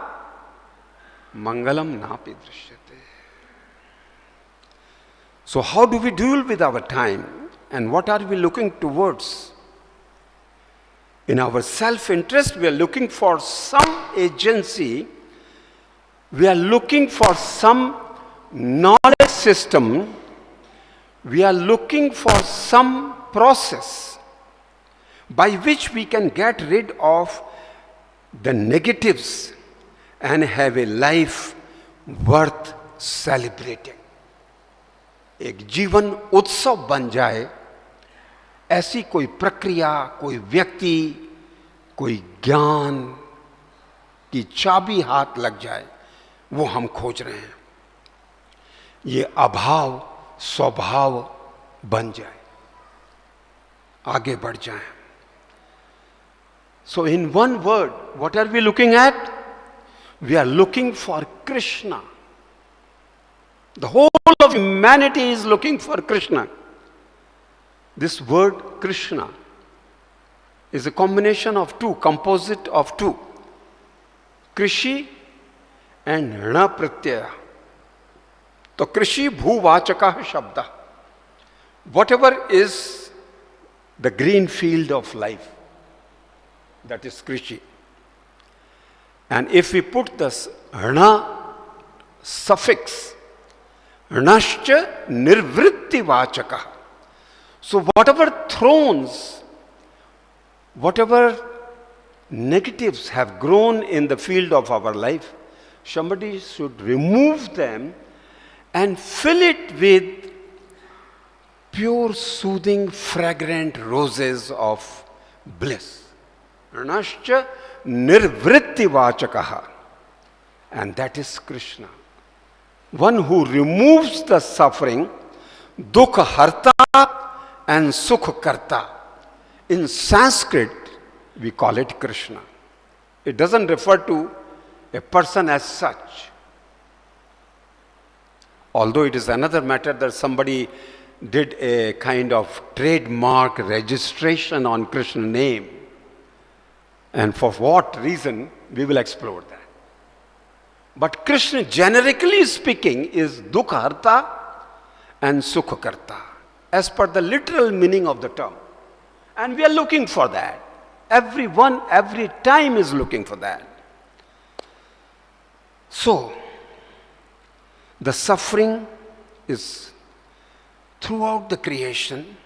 Mangalam Napi Drishyate. So, how do we deal with our time, and what are we looking towards? In our self-interest, we are looking for some agency. We are looking for some knowledge system. We are looking for some process by which we can get rid of the negatives and have a life worth celebrating. एक जीवन उत्सव बन जाए, ऐसी कोई प्रक्रिया, कोई व्यक्ति, कोई ज्ञान की चाबी हाथ लग जाए, वो हम खोज रहे हैं। ये अभाव स्वभाव बन जाए, आगे बढ़ जाए। So in one word, what are we looking at? We are looking for Krishna. The whole of humanity is looking for Krishna. This word Krishna is a combination of two, composite of two, Krishi and Rana Pratyaya. So Krishi Bhuvachaka Shabda. Whatever is the green field of life, that is Krishi. And if we put this Rana suffix, Ranascha Nirvritti Vachaka. So whatever thrones, whatever negatives have grown in the field of our life, somebody should remove them and fill it with pure, soothing, fragrant roses of bliss. Ranascha nirvritti vachakaha. And that is Krishna. One who removes the suffering, dukha harta and sukh karta. In Sanskrit, we call it Krishna. It doesn't refer to a person as such. Although it is another matter that somebody did a kind of trademark registration on Krishna name. And for what reason, we will explore that. But Krishna, generically speaking, is dukha harta and sukh karta, as per the literal meaning of the term. And we are looking for that. Everyone, every time is looking for that. So, the suffering is throughout the creation.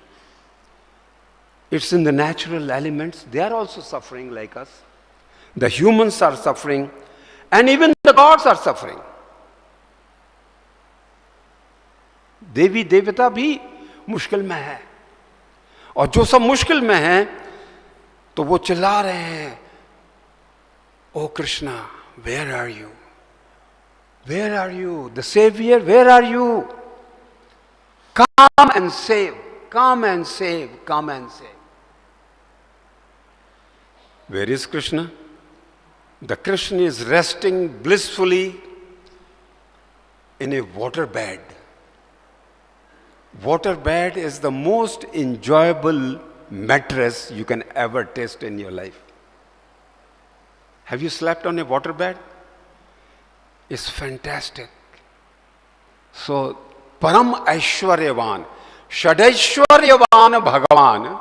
It's in the natural elements. They are also suffering like us. The humans are suffering, and even the gods are suffering. देवी देवता भी मुश्किल में है, और जो सब मुश्किल में है तो वो चिल्ला रहे हैं, ओ Krishna, where are you, where are you, the saviour, where are you, come and save. come and save, come and save. Where is Krishna? The Krishna is resting blissfully in a water bed. Water bed is the most enjoyable mattress you can ever taste in your life. Have you slept on a water bed? It's fantastic. So, Param Aishwaryavan, Shadaishwaryavan Bhagavan,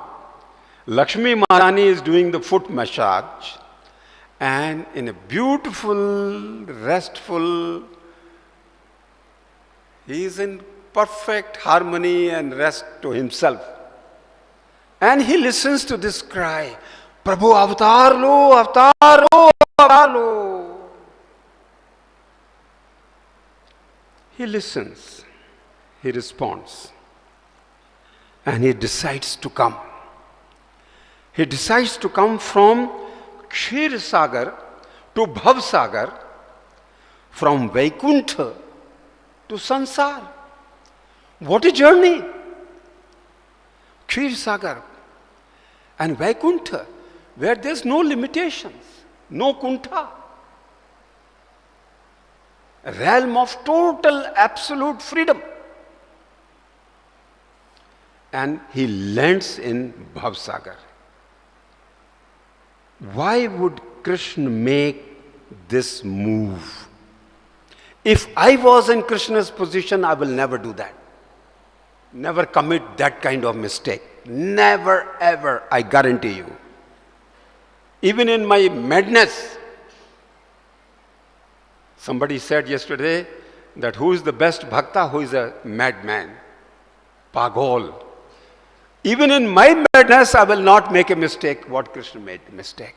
Lakshmi Maharani is doing the foot massage, and in a beautiful, restful, he is in perfect harmony and rest to himself. And he listens to this cry, Prabhu avatar lo, avatar lo, avatar lo. He listens, he responds, and he decides to come. He decides to come from Kshir Sagar to Bhav Sagar, from Vaikuntha to Sansar. What a journey! Kshir Sagar and Vaikuntha, where there's no limitations, no kuntha. A realm of total absolute freedom. And he lands in Bhav Sagar. Why would Krishna make this move? If I was in Krishna's position, I will never do that. Never commit that kind of mistake. Never ever, I guarantee you. Even in my madness, somebody said yesterday that who is the best bhakta, who is a madman? Pagol. Even in my madness, I will not make a mistake what Krishna made a mistake.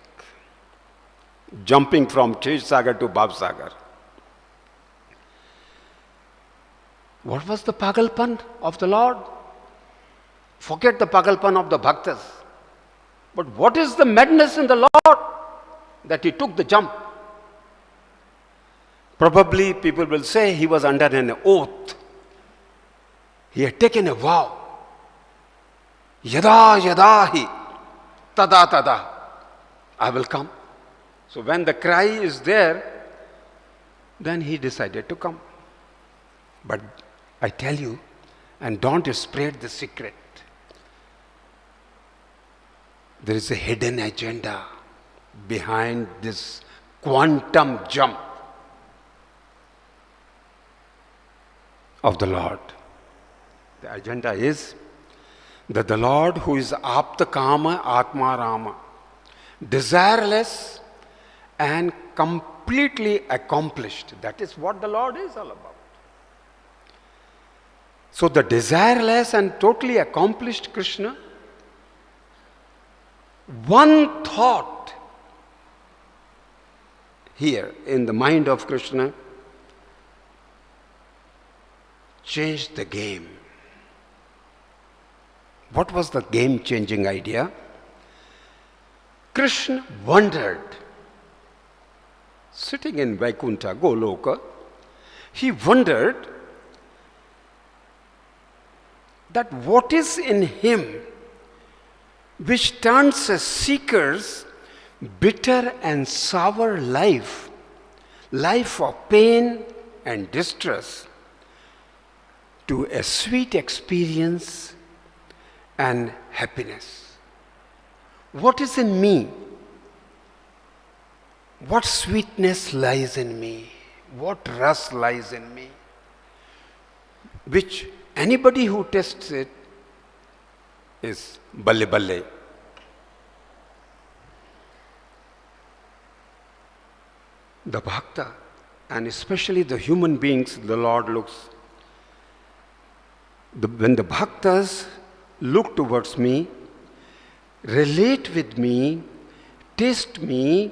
Jumping from Kshir Sagar to Bhav Sagar. What was the pagalpan of the Lord? Forget the pagalpan of the bhaktas. But what is the madness in the Lord that he took the jump? Probably people will say he was under an oath. He had taken a vow. Yada yada hi, tada tada, I will come. So when the cry is there, then he decided to come. But I tell you, and don't spread the secret, there is a hidden agenda behind this quantum jump of the Lord. The agenda is that the Lord, who is Apta Kama Atma Rama, desireless and completely accomplished. That is what the Lord is all about. So the desireless and totally accomplished Krishna, one thought here in the mind of Krishna changed the game. What was the game-changing idea? Krishna wondered, sitting in Vaikuntha, Goloka, he wondered that what is in him which turns a seeker's bitter and sour life, life of pain and distress, to a sweet experience and happiness. What is in me? What sweetness lies in me? What rus lies in me? Which anybody who tests it is balle balle. The bhakta, and especially the human beings, the Lord looks. When the bhaktas look towards me, relate with me, taste me,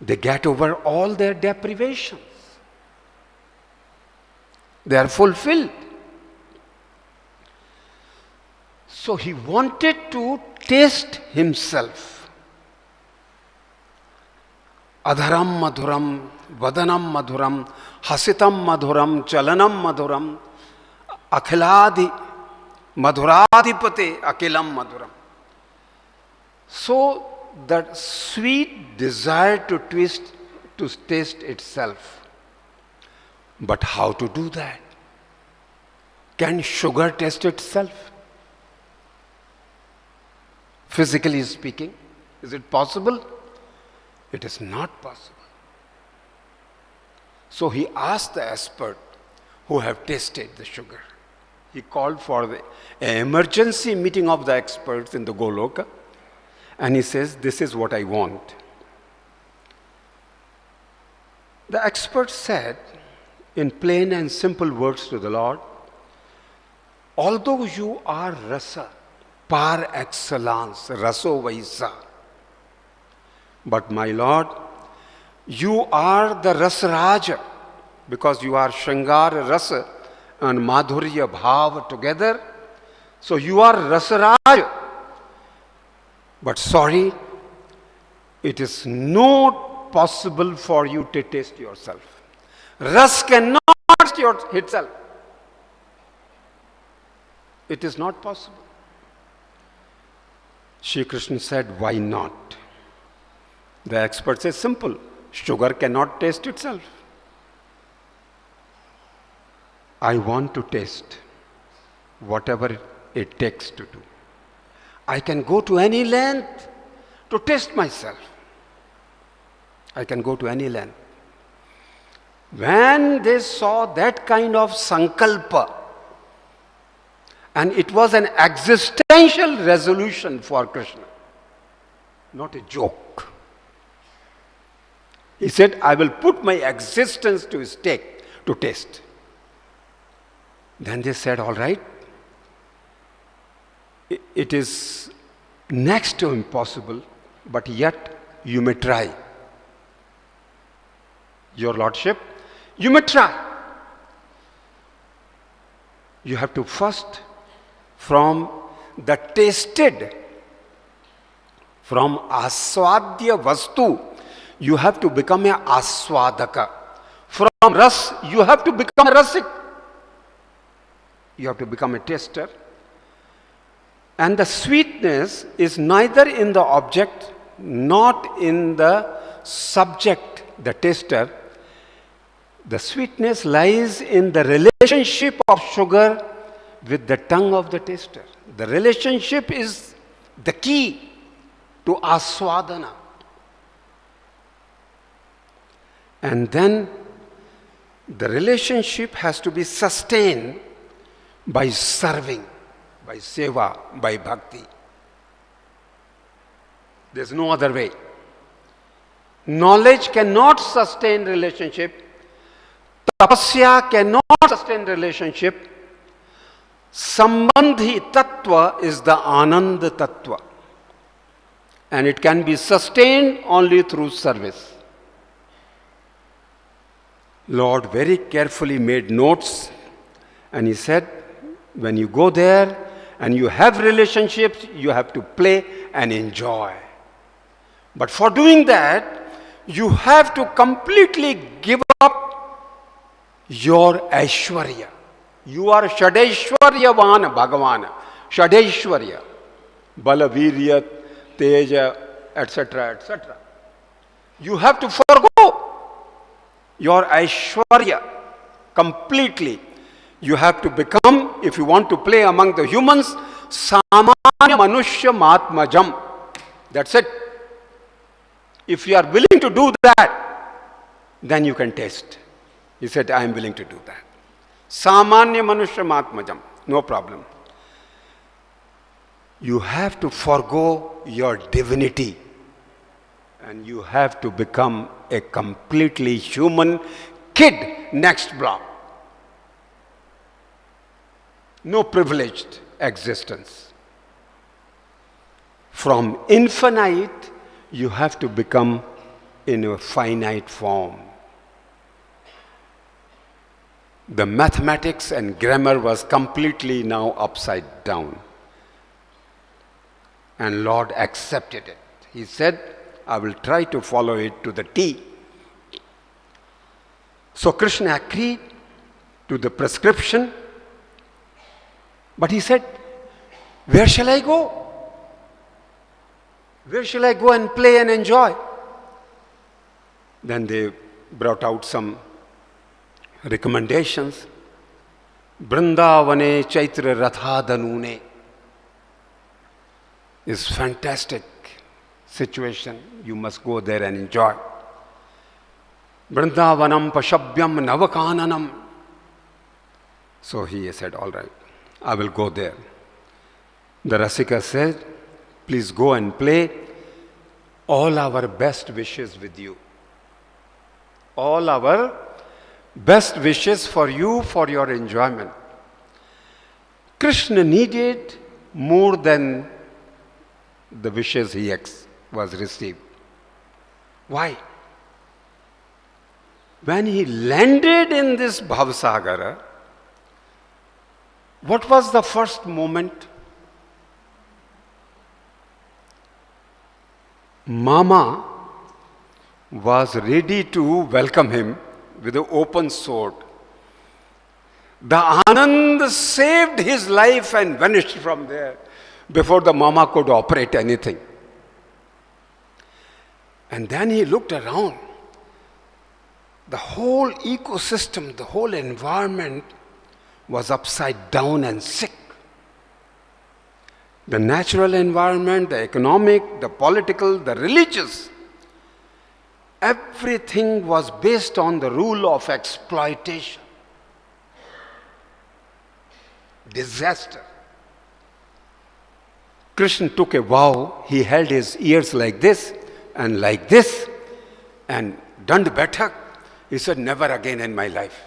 they get over all their deprivations. They are fulfilled. So he wanted to taste himself. Adharam madhuram, vadanam madhuram, hasitam madhuram, chalanam madhuram, akhiladi Madhuradipate akilam madhuram. So that sweet desire to taste itself. But how to do that? Can sugar taste itself? Physically speaking, is it possible? It is not possible. So he asked the expert who have tasted the sugar. He called for an emergency meeting of the experts in the Goloka, and he says, this is what I want. The expert said in plain and simple words to the Lord, although you are rasa, par excellence, raso vaisa, but my Lord, you are the Rasaraja, because you are Shringar Rasa and Madhurya Bhav together. So you are Rasaraja. But sorry, it is not possible for you to taste yourself. Ras cannot taste itself. It is not possible. Shri Krishna said, why not? The expert says simple. Sugar cannot taste itself. I want to taste whatever it takes to do. I can go to any length to taste myself. I can go to any length. When they saw that kind of sankalpa, and it was an existential resolution for Krishna, not a joke. He said, I will put my existence to stake to taste. Then they said, all right, it is next to impossible, but yet you may try. Your Lordship, you may try. You have to first, from the tasted, from aswadya vastu, you have to become a aswadaka. From ras, you have to become a rasik. You have to become a taster. And the sweetness is neither in the object, not in the subject, the taster. The sweetness lies in the relationship of sugar with the tongue of the taster. The relationship is the key to aswadana. And then the relationship has to be sustained by serving, by seva, by bhakti. There's no other way. Knowledge cannot sustain relationship. Tapasya cannot sustain relationship. Sambandhi tattva is the ananda tattva. And it can be sustained only through service. Lord very carefully made notes, and he said, when you go there and you have relationships, you have to play and enjoy. But for doing that, you have to completely give up your Aishwarya. You are Shadaishwaryavan Bhagavan. Shadaishwarya. Bala, Virya, Teja, etc., etc. You have to forgo your Aishwarya completely. You have to become, if you want to play among the humans, Samanya Manushya Matmajam. That's it. If you are willing to do that, then you can taste. He said, I am willing to do that. Samanya Manushya Matmajam. No problem. You have to forgo your divinity. And you have to become a completely human kid next block. No privileged existence. From infinite, you have to become in a finite form. The mathematics and grammar was completely now upside down. And Lord accepted it. He said, I will try to follow it to the T. So Krishna agreed to the prescription. But he said, Where shall I go? Where shall I go and play and enjoy? Then they brought out some recommendations. Vrindavane Chaitra Rathadanune is fantastic situation. You must go there and enjoy. Vrindavanam Pashabhyam Navakananam. So he said, all right, I will go there. The Rasika said, please go and play. All our best wishes with you. All our best wishes for you, for your enjoyment. Krishna needed more than the wishes he was received. Why? When he landed in this Bhavasagara, what was the first moment? Mama was ready to welcome him with an open sword. The Anand saved his life and vanished from there before the Mama could operate anything. And then he looked around. The whole ecosystem, the whole environment was upside down and sick. The natural environment, the economic, the political, the religious, everything was based on the rule of exploitation. Disaster. Krishna took a vow. He held his ears like this and done better. He said, never again in my life.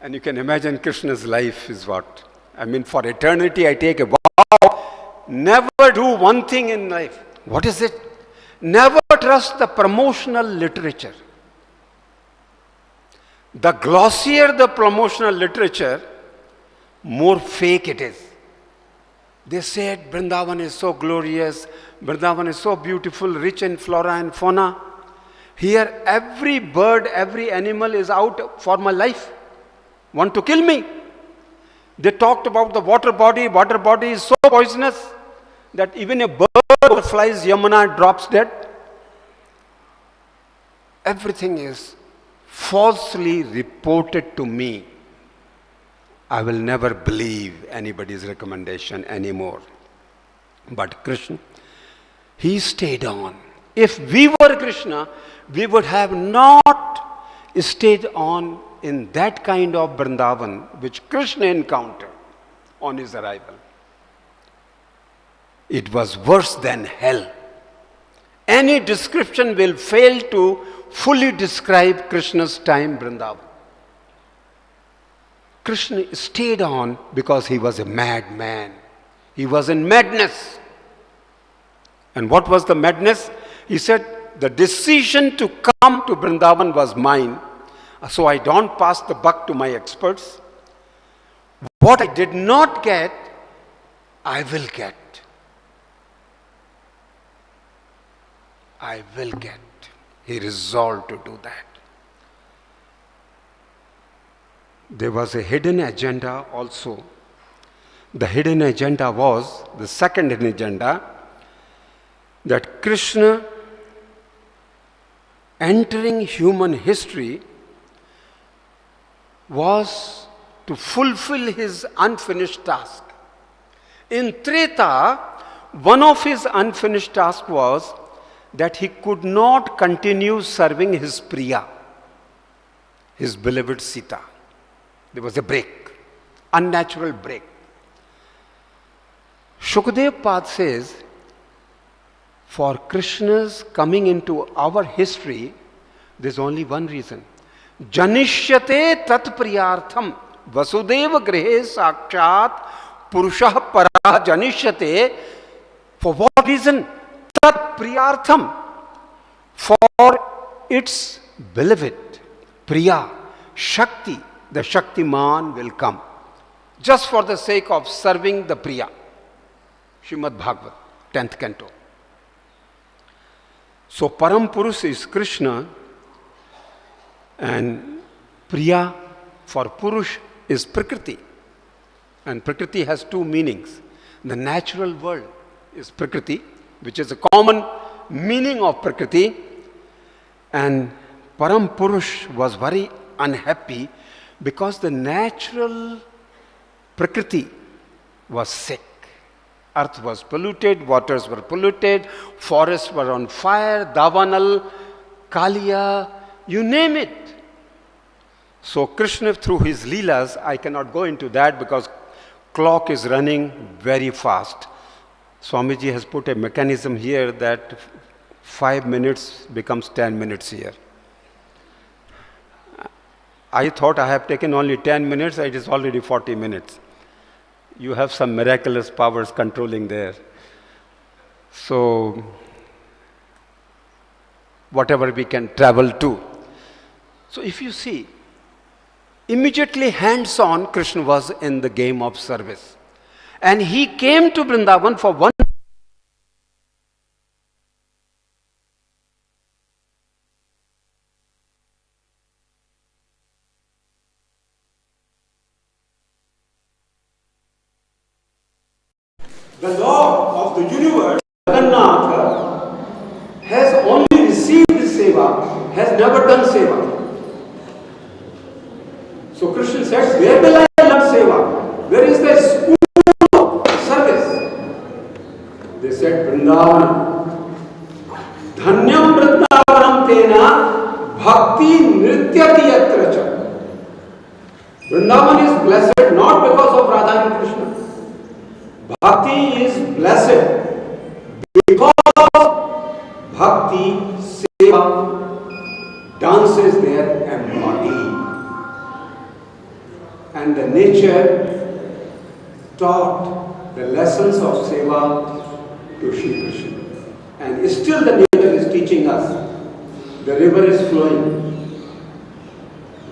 And you can imagine Krishna's life is what? I mean, for eternity I take a vow, never do one thing in life. What is it? Never trust the promotional literature. The glossier the promotional literature, more fake it is. They said Vrindavan is so glorious, Vrindavan is so beautiful, rich in flora and fauna. Here every bird, every animal is out for my life, want to kill me. They talked about the water body is so poisonous that even a bird flies Yamuna drops dead. Everything is falsely reported to me. I will never believe anybody's recommendation anymore. But Krishna, he stayed on. If we were Krishna, we would have not stayed on in that kind of Vrindavan which Krishna encountered on his arrival. It was worse than hell. Any description will fail to fully describe Krishna's time Vrindavan. Krishna stayed on because he was a madman. He was in madness. And what was the madness? He said, the decision to come to Vrindavan was mine, so I don't pass the buck to my experts. What I did not get, I will get. I will get. He resolved to do that. There was a hidden agenda also. The hidden agenda was, the second hidden agenda, that Krishna entering human history was to fulfill his unfinished task. In Treta, one of his unfinished tasks was that he could not continue serving his Priya, his beloved Sita. There was a break, unnatural break. Shukdev Pad says, for Krishna's coming into our history, there's only one reason. Janishyate tat priyartham vasudeva grihe sakshat purushah para janishyate. For what reason? Tat priyartham. For its beloved, Priya, Shakti, the Shaktiman will come. Just for the sake of serving the Priya. Srimad Bhagavad, 10th canto. So Param Purush is Krishna and Priya for Purush is Prakriti. And Prakriti has two meanings. The natural world is Prakriti, which is a common meaning of Prakriti. And Param Purush was very unhappy because the natural Prakriti was sick. Earth was polluted, waters were polluted, forests were on fire, Davanal, Kalia, you name it. So Krishna, through his Leelas, I cannot go into that because clock is running very fast. Swamiji has put a mechanism here that 5 minutes becomes 10 minutes here. I thought I have taken only 10 minutes, it is already 40 minutes. You have some miraculous powers controlling there. So, whatever we can travel to. So if you see, immediately hands-on, Krishna was in the game of service. And he came to Vrindavan for one. The Lord of the universe, Jagannath, has only received seva, has never done seva. So Krishna said, where will I learn seva? Where is the school of service? They said, Vrindavan. Dhanyam Vrindavanam tena bhakti nrityati yatra cha. Vrindavan is blessed not because of Radha and Krishna. Bhakti is blessed because Bhakti seva dances there embodied. And the nature taught the lessons of seva to Shri Krishna. And still the nature is teaching us. The river is flowing,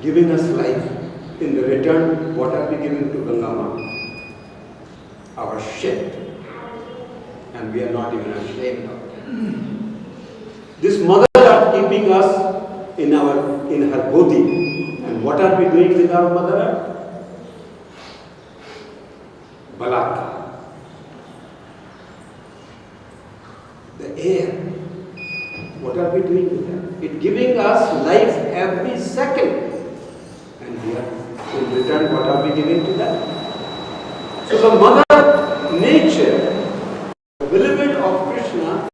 giving us life. In the return, what are we giving to Ganga? Our shit. And we are not even ashamed of it. This mother earth keeping us in her bodhi. And what are we doing with our mother earth? Balaka. The air. What are we doing with that? It's giving us life every second. And we are, in return, what are we giving to that? So the mother nature, the beloved of Krishna,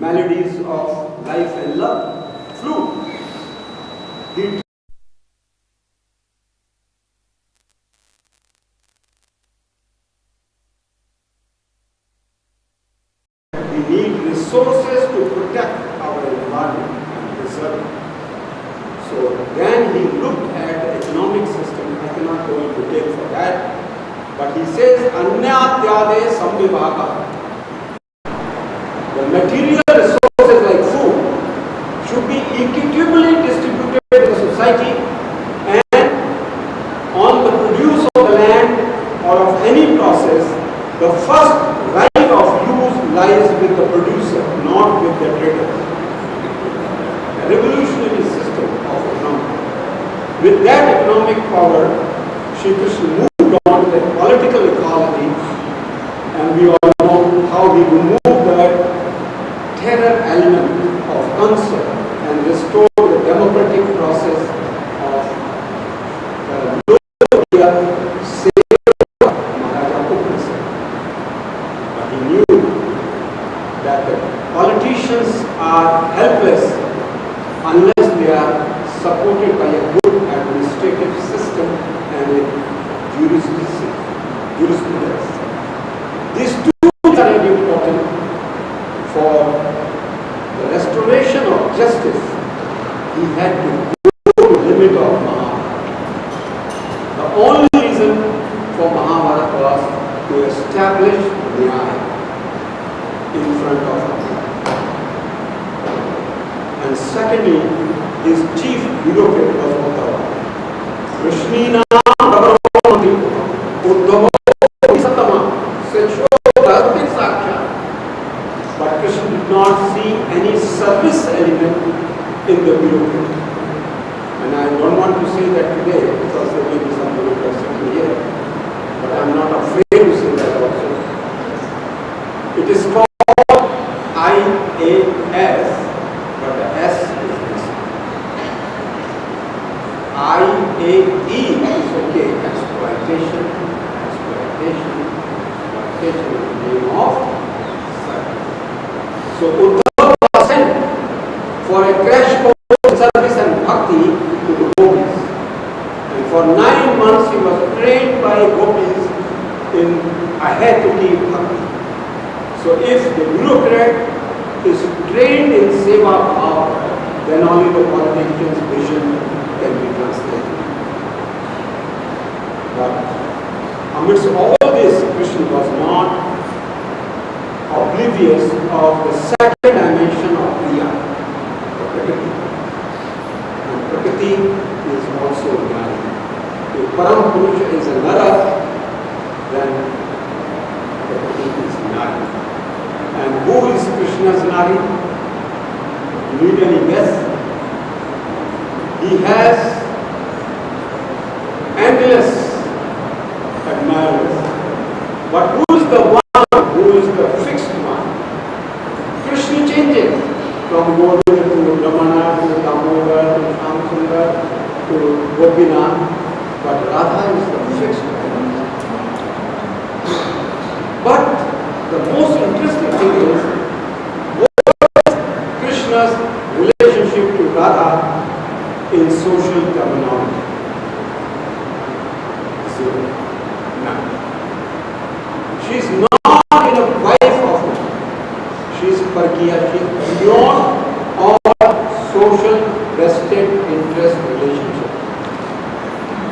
melodies of life and love, flute. We need resources to protect our environment and preserve it. So then he looked at the economic system. I cannot go into detail for that. But he says, Anyatyade Samvibhaka. The material resources like food should be equitably distributed to the society, and on the produce of the land or of any process, the first right of use lies with the producer, not with the trader. A revolutionary system of economy. With that economic power, Shri Krishna moved on to the political equality, and we all know how he removed the terror element of concern and restored the democratic process of Lokya Seva Maharaja Ugrasena. But he knew that the politicians are helpless unless they are supported by a good administrative system Islamic jurisprudence. These two are very important for the restoration of justice. He had to go to the limit of Mahabharata. The only reason for Mahabharata was to establish Nyaya in front of him. And secondly, his chief bureaucrat was Uddhava. Krishnina Bhagavati Uddhava Satama Sechothartik Saksha. But Krishna did not see any service element in the bureaucrat. And I don't want to say that today because there may be some bureaucrats here. But I am not afraid to say that also. It is called IAS, but the S is missing. IAE is okay. Exploitation is the name of service. So Uddhava was sent for a crash course service and bhakti to the gopis. And for 9 months he was trained by gopis in Ahatuki bhakti. So if the bureaucrat is trained in seva bhava, then only the politician's vision can be translated. But amidst all this, Krishna was not oblivious of the second dimension of Kriya, the Prakriti. And Prakriti is also Nari. If Param Purusha is a Nara, then Prakriti is Nari. And who is Krishna's Nari? You need any guess? He has endless admirers. But who is the one who is the fixed one? Krishna changes from Govinda to Ramana to Damodar to Shamsundar to Gopinath, but Radha is the fixed one. But the most interesting thing is what is Krishna's relationship to Radha in social terminology? Zero. None. She is not in a wife of him. She is Parkiya. She is beyond all social vested interest relationship.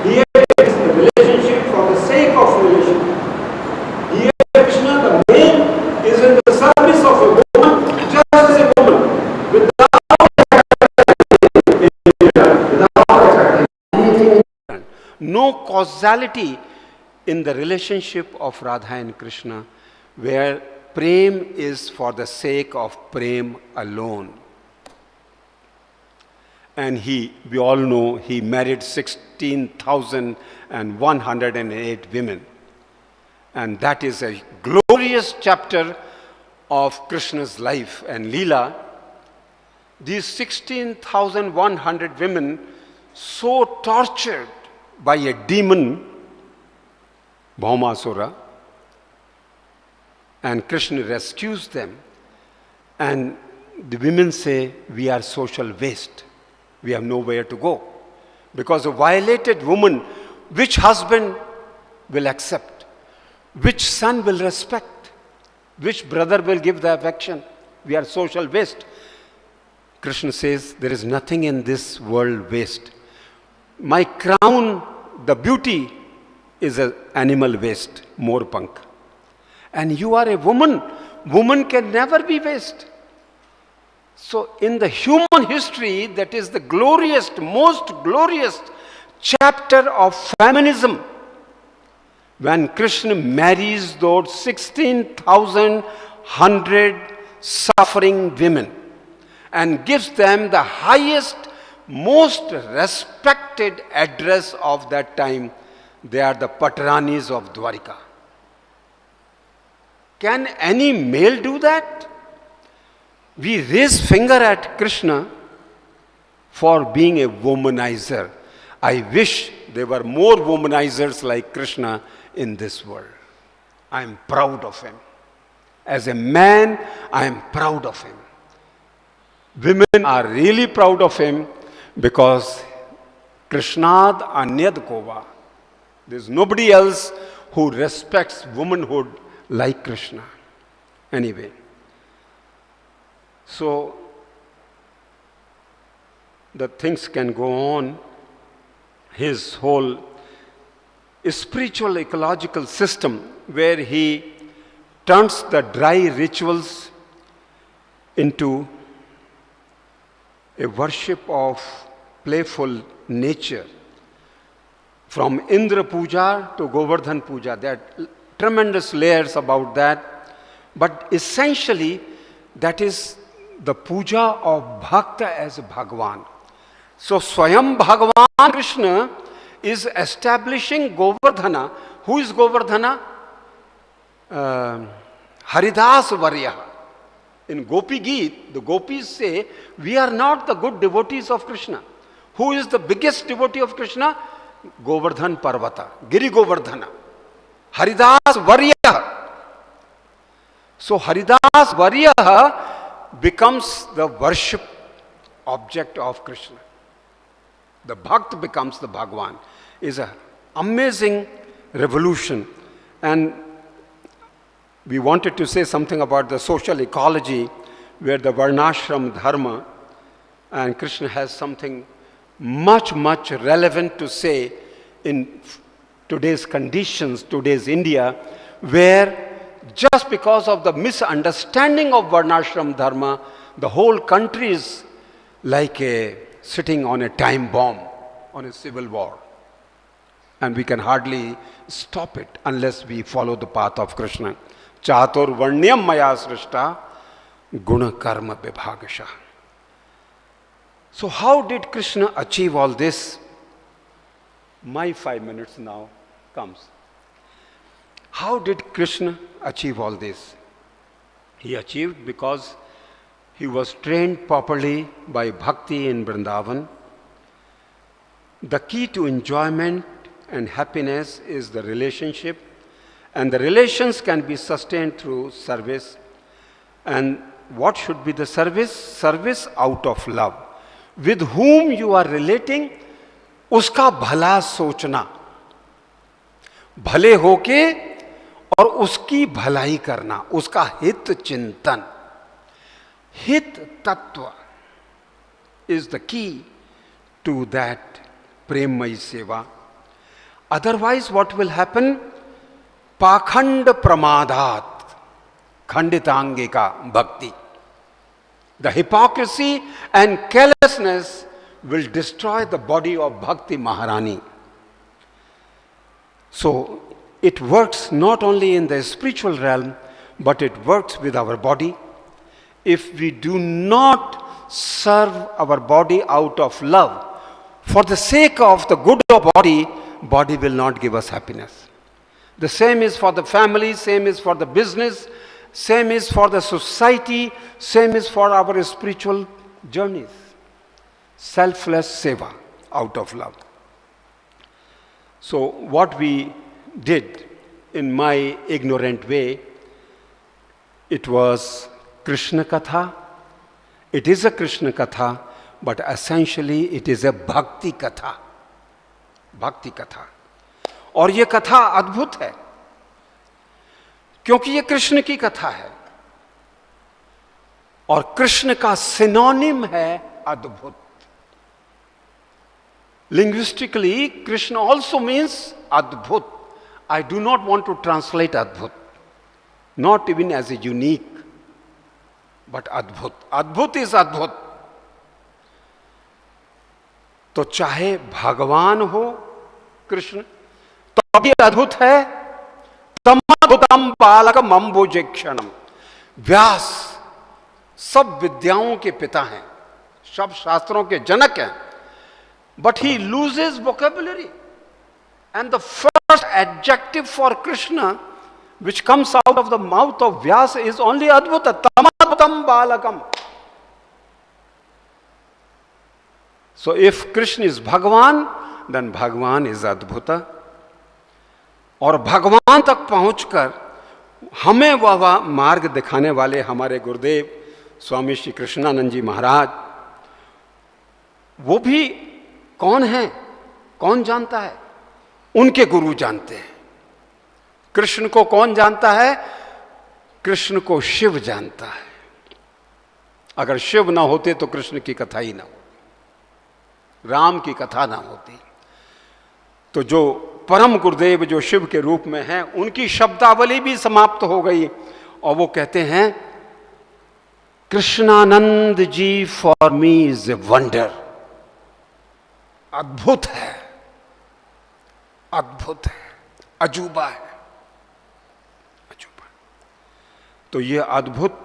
Here is the relationship for the sake of relationship. Here Krishna, the man, is in the service of a woman, just as a woman, without no causality in the relationship of Radha and Krishna, where prem is for the sake of prem alone. And we all know, he married 16,108 women. And that is a glorious chapter of Krishna's life and Leela. These 16,100 women, so tortured by a demon, Bhaumasura, and Krishna rescues them. And the women say, we are social waste. We have nowhere to go. Because a violated woman, which husband will accept? Which son will respect? Which brother will give the affection? We are social waste. Krishna says, there is nothing in this world waste. My crown, the beauty, is an animal waste, Morpank. And you are a woman. Woman can never be waste. So in the human history, that is the glorious, most glorious chapter of feminism. When Krishna marries those 16,100 suffering women and gives them the highest, most respected address of that time, they are the Patranis of Dwarika. Can any male do that? We raise finger at Krishna for being a womanizer. I wish there were more womanizers like Krishna in this world. I am proud of him. As a man, I am proud of him. Women are really proud of him because Krishnad Anyad Kova. There's nobody else who respects womanhood like Krishna. Anyway, so the things can go on. His whole spiritual ecological system, where he turns the dry rituals into a worship of playful nature. From Indra Puja to Govardhan Puja, there are tremendous layers about that. But essentially, that is the puja of Bhakta as Bhagwan. So Swayam Bhagavan Krishna is establishing Govardhana. Who is Govardhana? Haridas Varya. In Gopi Geet, the gopis say, we are not the good devotees of Krishna. Who is the biggest devotee of Krishna? Govardhan Parvata, Giri Govardhana. Haridas Varya. So Haridas Varya becomes the worship object of Krishna. The Bhakt becomes the Bhagwan. Is an amazing revolution. And we wanted to say something about the social ecology, where the Varnashram Dharma, and Krishna has something much relevant to say in today's conditions, today's India, where just because of the misunderstanding of Varnashram Dharma, the whole country is like sitting on a time bomb, on a civil war. And we can hardly stop it unless we follow the path of Krishna. Chatur Varnyam Maya Srishta Guna Karma Vibhagasha. So how did Krishna achieve all this? My 5 minutes now comes. How did Krishna achieve all this? He achieved because he was trained properly by bhakti in Vrindavan. The key to enjoyment and happiness is the relationship, and the relations can be sustained through service. And what should be the service? Service out of love. With whom you are relating, uska bhala sochna. भले होके और उसकी भलाई करना, उसका हित चिंतन. हित तत्व is the key to that premmayi seva. Otherwise, what will happen? Pakhand pramadat, khanditangika bhakti. The hypocrisy and carelessness will destroy the body of Bhakti Maharani. So, it works not only in the spiritual realm, but it works with our body. If we do not serve our body out of love, for the sake of the good of body, body will not give us happiness. The same is for the family, same is for the business, same is for the society, same is for our spiritual journeys. Selfless seva out of love. So what we did in my ignorant way, it was Krishna Katha. It is a Krishna Katha, but essentially it is a Bhakti Katha. Bhakti Katha. और ये कथा अद्भुत है, क्योंकि ये कृष्ण की कथा है, और कृष्ण का सिनोनिम है अद्भुत. Linguistically, Krishna also means adbhut. I do not want to translate adbhut, not even as a unique, but adbhut. Adbhut is adbhut. तो चाहे भगवान हो कृष्ण, तो भी अद्भुत है. तमद्भुतम बालकम अम्बुजक्षणम. व्यास सब विद्याओं के पिता हैं, सब शास्त्रों के जनक हैं. But he loses vocabulary. And the first adjective for Krishna, which comes out of the mouth of Vyasa, is only Adbhuta. Tamadbhutam balakam. So if Krishna is Bhagavan, then Bhagavan is Adbhuta. और भगवान तक पहुंचकर हमें वह मार्ग दिखाने वाले हमारे गुरुदेव स्वामी श्री कृष्णानंद जी महाराज, वो भी कौन है, कौन जानता है? उनके गुरु जानते हैं। कृष्ण को कौन जानता है? कृष्ण को शिव जानता है। अगर शिव ना होते तो कृष्ण की कथा ही ना होती, राम की कथा ना होती। तो जो परम गुरुदेव जो शिव के रूप में हैं, उनकी शब्दावली भी समाप्त हो गई और वो कहते हैं Krishnanand ji for me is a wonder. अद्भुत है, अद्भुत है, अजूबा है, अजूबा। तो ये अद्भुत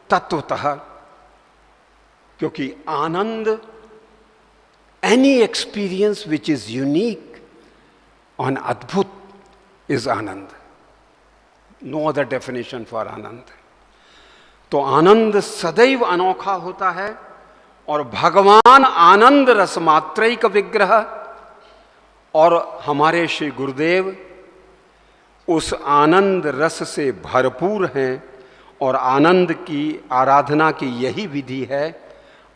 तत्वतः, क्योंकि anand, any experience which is unique on adbhut is anand. No other definition for anand. तो आनंद सदैव अनोखा होता है और भगवान आनंद रसमात्रैक विग्रह और हमारे श्री गुरुदेव उस आनंद रस से भरपूर हैं और आनंद की आराधना की यही विधि है,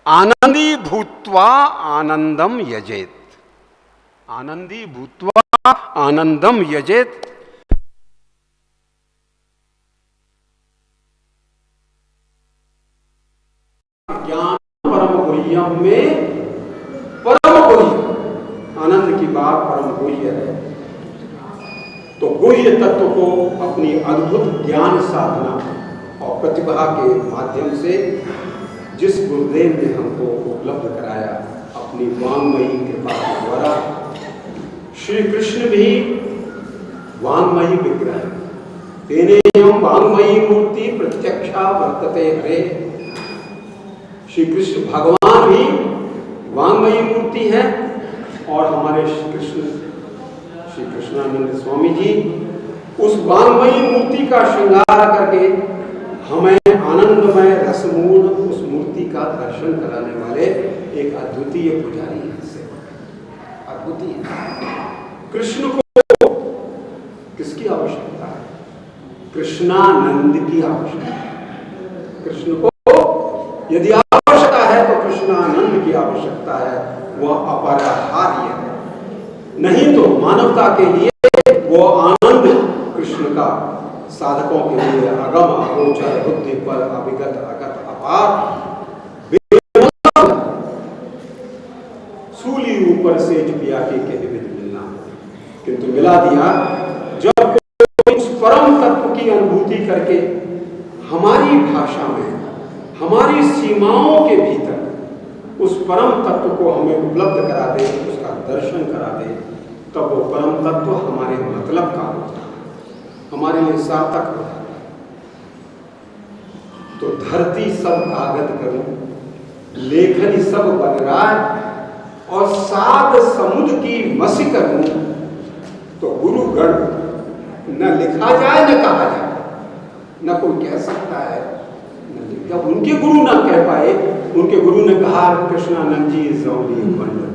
आनंदी भूत्वा आनंदम यजेत। आनंदी भूत्वा आनंदम यजेत। ज्ञान परम गुह्यम में परम गुह्य, आनंद की बात परम गुह्य है। तो गुह्य तत्व को अपनी अद्भुत ज्ञान साधना और प्रतिभा के माध्यम से जिस गुरुदेव ने हमको उपलब्ध कराया अपनी वांगमयी कृपा के द्वारा, श्री कृष्ण भी वांगमयी विग्रह, तेनेयम वांगमयी मूर्ति प्रत्यक्षा वर्तते हरे। श्री कृष्ण भगवान भी वांगमयी मूर्ति है और हमारे श्री कृष्णानंद स्वामी जी उस वांगमयी मूर्ति का श्रृंगार करके हमें आनंदमय रसमूल उस मूर्ति का दर्शन कराने वाले एक अद्वितीय पुजारी हैं। अद्वितीय कृष्ण को किसकी आवश्यकता है? कृष्णानंद की आवश्यकता है। कृष्ण को यदि आवश्यकता है तो कृष्णानंद की आवश्यकता है, वह अपरिहार्य है। नहीं तो मानवता के लिए वो आनंद कृष्ण का साधकों के लिए अगम अगोचर बुद्धि पर अभिगत अगत अपार सूली ऊपर से पिया के कहे विध मिलना, किंतु मिला दिया जब उस परम तत्व की अनुभूति करके हमारी भाषा में हमारी सीमाओं के भीतर उस परम तत्व को हमें उपलब्ध करा दे, उसका दर्शन करा दे, तब वो परम तत्व हमारे मतलब का होता है, हमारे लिए सार्थक होता है। तो धरती सब कागज करूं, लेखनी सब बन रहा और सात समुद्र की मसी करूं, तो गुरुगण न लिखा जाए न कहा जाए, न कोई कह सकता है। जब उनके गुरु ना कह पाए, उनके गुरु ने कहा Krishnanand ji is only a wonder,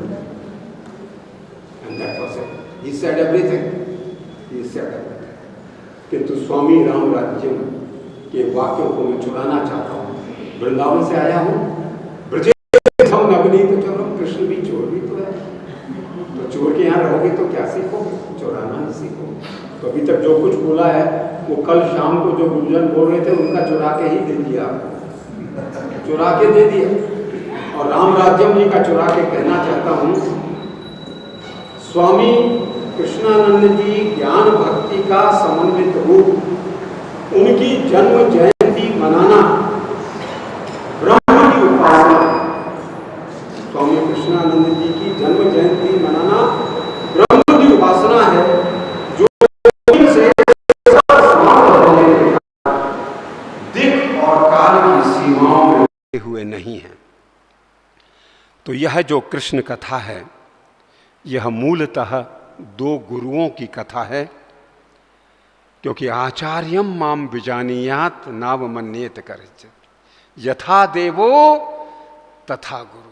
and that was it. He said everything, he said everything. किंतु स्वामी राम राज्यम के वाक्यों को मैं चुराना चाहता हूँ। वृंदावन से आया हूँ, ब्रजेश हम नवनी, तो चलो कृष्ण भी चोर भी तो है, तो चोर के यहाँ रहोगे तो क्या सीखोगे? चोराना ही सीखोगे। तो अभी तक जो कुछ बोला है वो कल शाम को जो गुरुजन बोल रहे थे उनका चुरा के ही दे दिया, चुरा के दे दिया। और राम राज्यम जी का चुरा के कहना चाहता हूँ, स्वामी कृष्णानंद जी ज्ञान भक्ति का समन्वित रूप, उनकी जन्म जयंती मनाना ब्रह्म की उपासना। स्वामी कृष्णानंद जी की जन्म जयंती मनाना ब्रह्म की उपासना है, जो से दिख और काल की सीमाओं में हुए नहीं है। तो यह जो कृष्ण कथा है, यह मूलतः दो गुरुओं की कथा है, क्योंकि आचार्यम माम विजानीयात नाव मन्येत करचित, यथा देवो तथा गुरु।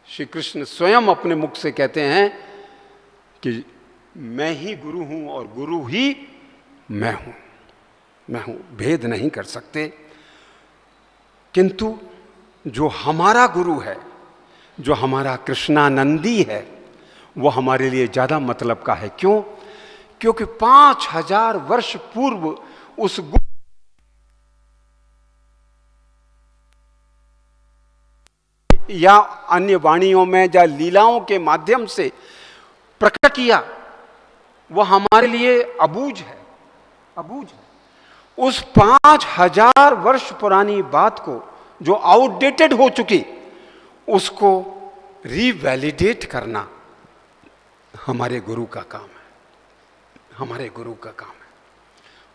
श्री कृष्ण स्वयं अपने मुख से कहते हैं कि मैं ही गुरु हूं और गुरु ही मैं हूं, भेद नहीं कर सकते। किंतु जो हमारा गुरु है, जो हमारा कृष्णानंदी है, वो हमारे लिए ज़्यादा मतलब का है। क्यों? क्योंकि 5000 वर्ष पूर्व उस या अन्य वाणियों में या लीलाओं के माध्यम से प्रकट किया, वह हमारे लिए अबूझ है, अबूझ है। उस 5000 वर्ष पुरानी बात को जो आउटडेटेड हो चुकी, उसको रिवैलिडेट करना हमारे गुरु का काम है, हमारे गुरु का काम है।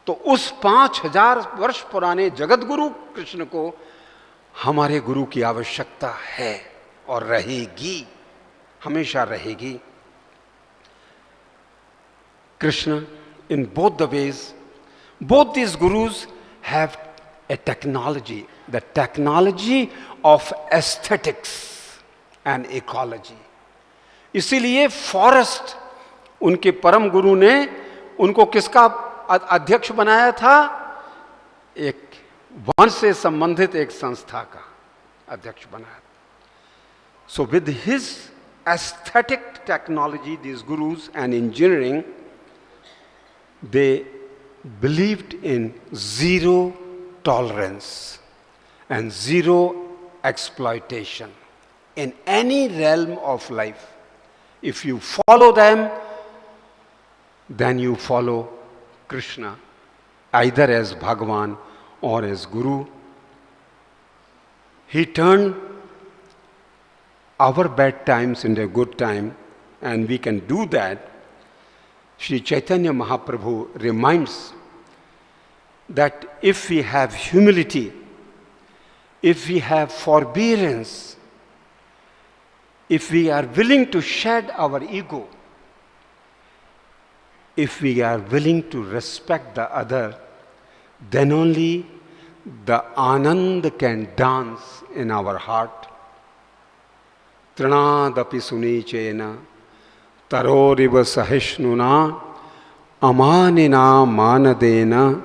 तो उस 5000 वर्ष पुराने जगत गुरु कृष्ण को हमारे गुरु की आवश्यकता है और रहेगी, हमेशा रहेगी। Krishna in both the ways, both these gurus have a technology, the technology of aesthetics and ecology. इसीलिए फॉरेस्ट, उनके परम गुरु ने उनको किसका अध्यक्ष बनाया था? एक वन से संबंधित एक संस्था का अध्यक्ष बनाया। So with his aesthetic technology, these gurus and engineering, they believed in zero tolerance and zero exploitation in any realm of life. If you follow them, then you follow Krishna, either as Bhagavan or as Guru. He turned our bad times into a good time, and we can do that. Sri Chaitanya Mahaprabhu reminds that if we have humility, if we have forbearance, if we are willing to shed our ego, if we are willing to respect the other, then only the Anand can dance in our heart. Trinadapi sunichena taroriva sahishnuna amanina manadena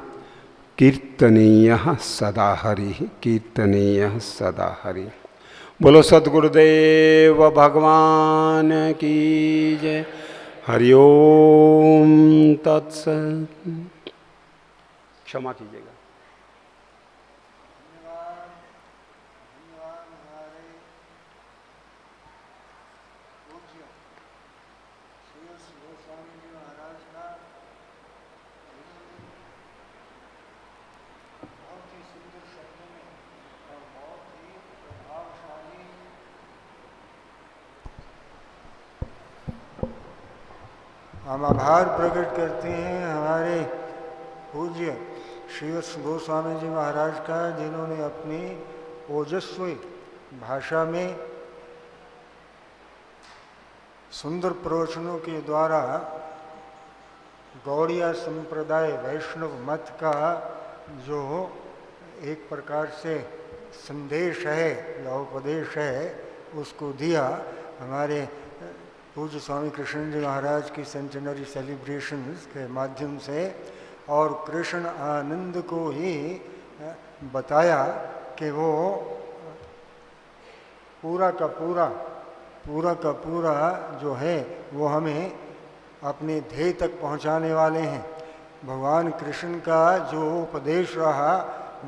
kirtaniyah sadahari, kirtaniyah sadahari. बोलो सद्गुरुदेव भगवान की जय। हरि ओम तत्सत। क्षमा कीजिएगा।
हम आभार प्रकट करते हैं हमारे पूज्य श्री गोस्वामी जी महाराज का, जिन्होंने अपनी ओजस्वी भाषा में सुंदर प्रवचनों के द्वारा गौड़िया संप्रदाय वैष्णव मत का जो एक प्रकार से संदेश है या उपदेश है, उसको दिया। हमारे पूज्य स्वामी कृष्ण जी महाराज की सेंटेनरी सेलिब्रेशंस के माध्यम से, और कृष्ण आनंद को ही बताया कि वो पूरा का पूरा जो है वो हमें अपने ध्येय तक पहुंचाने वाले हैं। भगवान कृष्ण का जो उपदेश रहा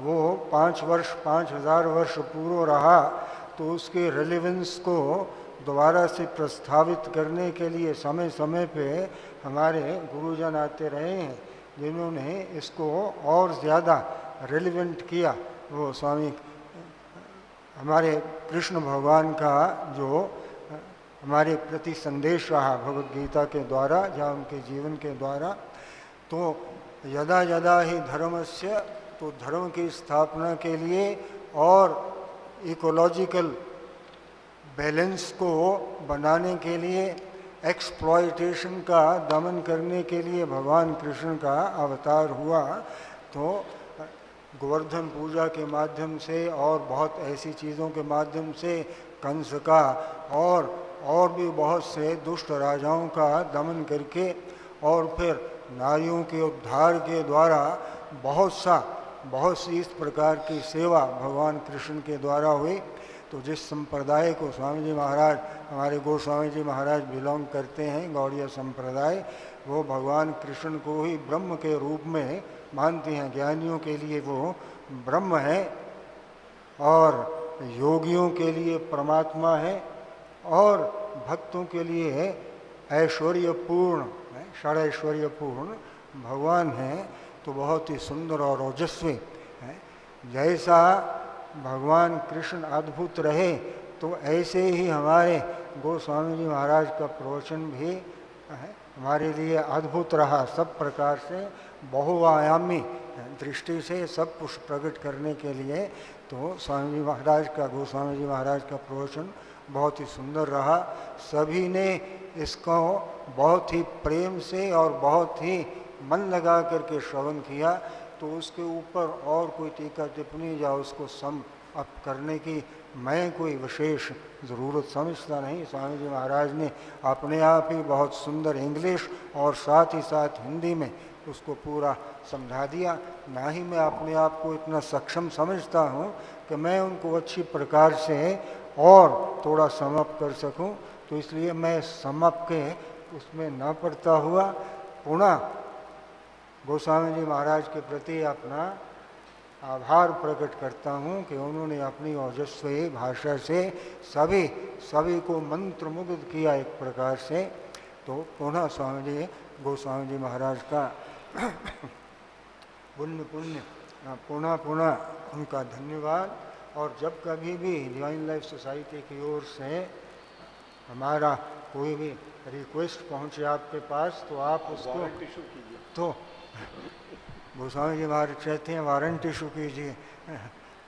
वो 5000 वर्ष पूर्व रहा, तो उसके रेलेवेंस को दोबारा से प्रस्तावित करने के लिए समय समय पे हमारे गुरुजन आते रहे हैं, जिन्होंने इसको और ज़्यादा रेलिवेंट किया। वो स्वामी हमारे कृष्ण भगवान का जो हमारे प्रति संदेश रहा भगवद गीता के द्वारा या उनके जीवन के द्वारा, तो यदा यदा ही धर्मस्य, तो धर्म की स्थापना के लिए और इकोलॉजिकल बैलेंस को बनाने के लिए, एक्सप्लॉयटेशन का दमन करने के लिए भगवान कृष्ण का अवतार हुआ। तो गोवर्धन पूजा के माध्यम से और बहुत ऐसी चीज़ों के माध्यम से कंस का और भी बहुत से दुष्ट राजाओं का दमन करके, और फिर नारियों के उद्धार के द्वारा बहुत सी इस प्रकार की सेवा भगवान कृष्ण के द्वारा हुई। तो जिस संप्रदाय को स्वामी जी महाराज, हमारे गोस्वामी जी महाराज बिलोंग करते हैं, गौड़िया संप्रदाय, वो भगवान कृष्ण को ही ब्रह्म के रूप में मानते हैं। ज्ञानियों के लिए वो ब्रह्म है और योगियों के लिए परमात्मा है और भक्तों के लिए ऐश्वर्यपूर्ण, षडैश्वर्यपूर्ण भगवान है। तो बहुत ही सुंदर और ओजस्वी है। जैसा भगवान कृष्ण अद्भुत रहे तो ऐसे ही हमारे गोस्वामी जी महाराज का प्रवचन भी हमारे लिए अद्भुत रहा। सब प्रकार से बहुआयामी दृष्टि से सब कुछ प्रकट करने के लिए तो स्वामी जी महाराज का, गोस्वामी जी महाराज का प्रवचन बहुत ही सुंदर रहा। सभी ने इसको बहुत ही प्रेम से और बहुत ही मन लगा करके श्रवण किया। तो उसके ऊपर और कोई टीका टिप्पणी या उसको सम अप करने की मैं कोई विशेष ज़रूरत समझता नहीं। स्वामी जी महाराज ने अपने आप ही बहुत सुंदर इंग्लिश और साथ ही साथ हिंदी में उसको पूरा समझा दिया। ना ही मैं अपने आप को इतना सक्षम समझता हूँ कि मैं उनको अच्छी प्रकार से और थोड़ा समअप कर सकूं। तो इसलिए मैं समअप के उसमें न पड़ता हुआ पुनः गोस्वामी जी महाराज के प्रति अपना आभार प्रकट करता हूँ कि उन्होंने अपनी ओजस्वी भाषा से सभी को मंत्रमुग्ध किया एक प्रकार से। तो पुनः स्वामी जी गोस्वामी जी महाराज का पुण्य पुनः उनका धन्यवाद। और जब कभी भी डिवाइन लाइफ सोसाइटी की ओर से हमारा कोई भी रिक्वेस्ट पहुंचे आपके पास तो आप उसको तो गोस्वामी जी महाराज कहते हैं वारंट इशू कीजिए।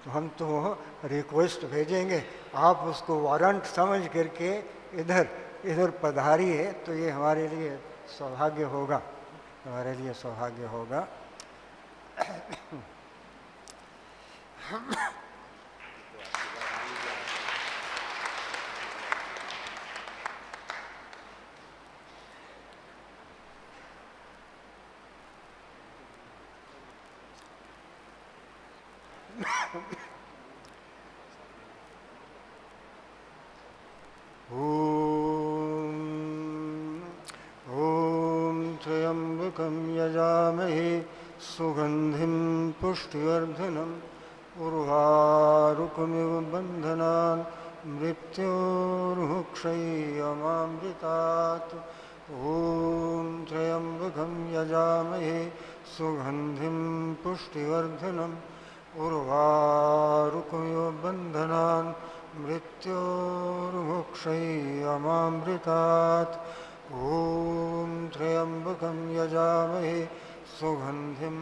तो हम तो रिक्वेस्ट भेजेंगे, आप उसको वारंट समझ करके इधर पधारिए तो ये हमारे लिए सौभाग्य होगा, हमारे लिए सौभाग्य होगा। ॐ त्र्यम्बकं यजामहे सुगन्धिं पुष्टिवर्धनम् उर्वारुकमिव बन्धनान् मृत्योर्मुक्षयमामृतात्। ॐ त्र्यम्बकं यजामहे सुगन्धिं पुष्टिवर्धनम् उर्वारुकमिव बन्धनान् मृत्योर्मुक्षयमामृतात्। ॐ त्र्यम्बकं यजामहे सुगन्धिं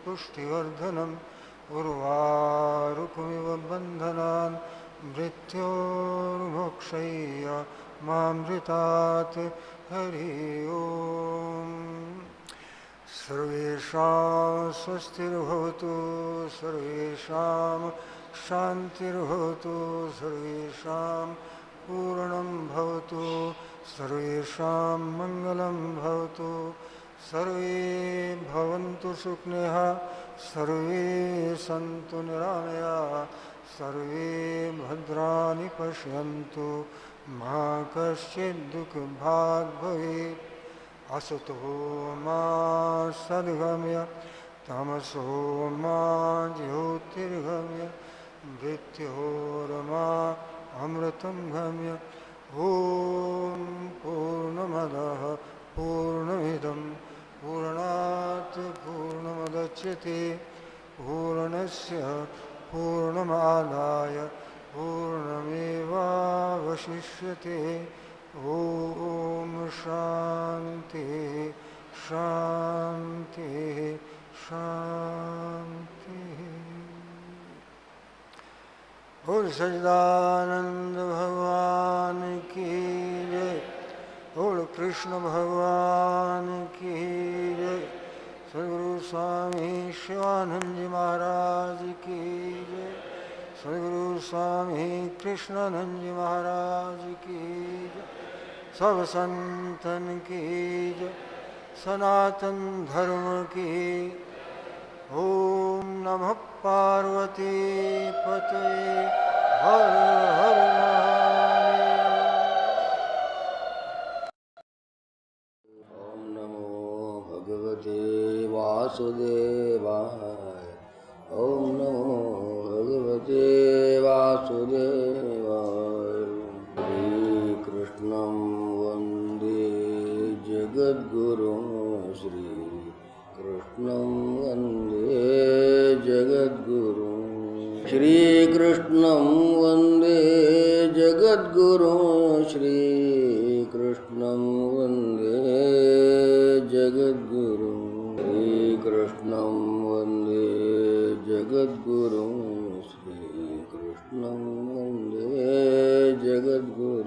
पुष्टिवर्धनम् उर्वारुकमिव बन्धनान् मृत्योर्मुक्षयमामृतात्। हरि ओम्। सर्वेषां स्वस्तिर्भवतु, सर्वेषां शान्तिर्भवतु, सर्वेषां पूर्णं भवतु, सर्वेषां मङ्गलं भवतु, सर्वे भवन्तु सुखिनः, सर्वे सन्तु निरामयाः, सर्वे भद्राणि पश्यन्तु, मा कश्चित् दुःखभाग् भवेत्। असतो मा सद्गमय तमसो मा ज्योतिर्गमय मृत्योर्मा अमृतं गमय। ॐ पूर्णमदः पूर्णमिदं पूर्णात् पूर्णमुदच्यते पूर्णस्य पूर्णमादाय पूर्णमेवावशिष्यते। ॐ शान्ति शान्ति शान्ति। बोल सच्चिदानंद भगवान की जय, बोल कृष्ण भगवान की जय, सद्गुरु स्वामी शिवानंद जी महाराज की जय, सद्गुरु स्वामी कृष्णानंद जी महाराज की जय, सब संतन की जय, सनातन धर्म की। ओम नमः पार्वती पते हर हर महादेव।
ओम नमो भगवते वासुदेवाय। ॐ नमो भगवते वासुदेवाय। श्रीकृष्णं वन्दे जगद्गुरुं श्रीकृष्णं वन्दे जगद्गुरुं। श्रीकृष्णं वन्दे जगद्गुरुं श्रीकृष्णं वन्दे जगद्गुरुं। श्रीकृष्णं वन्दे जगद्गुरुं श्रीकृष्णं वन्दे जगद्गुरुं।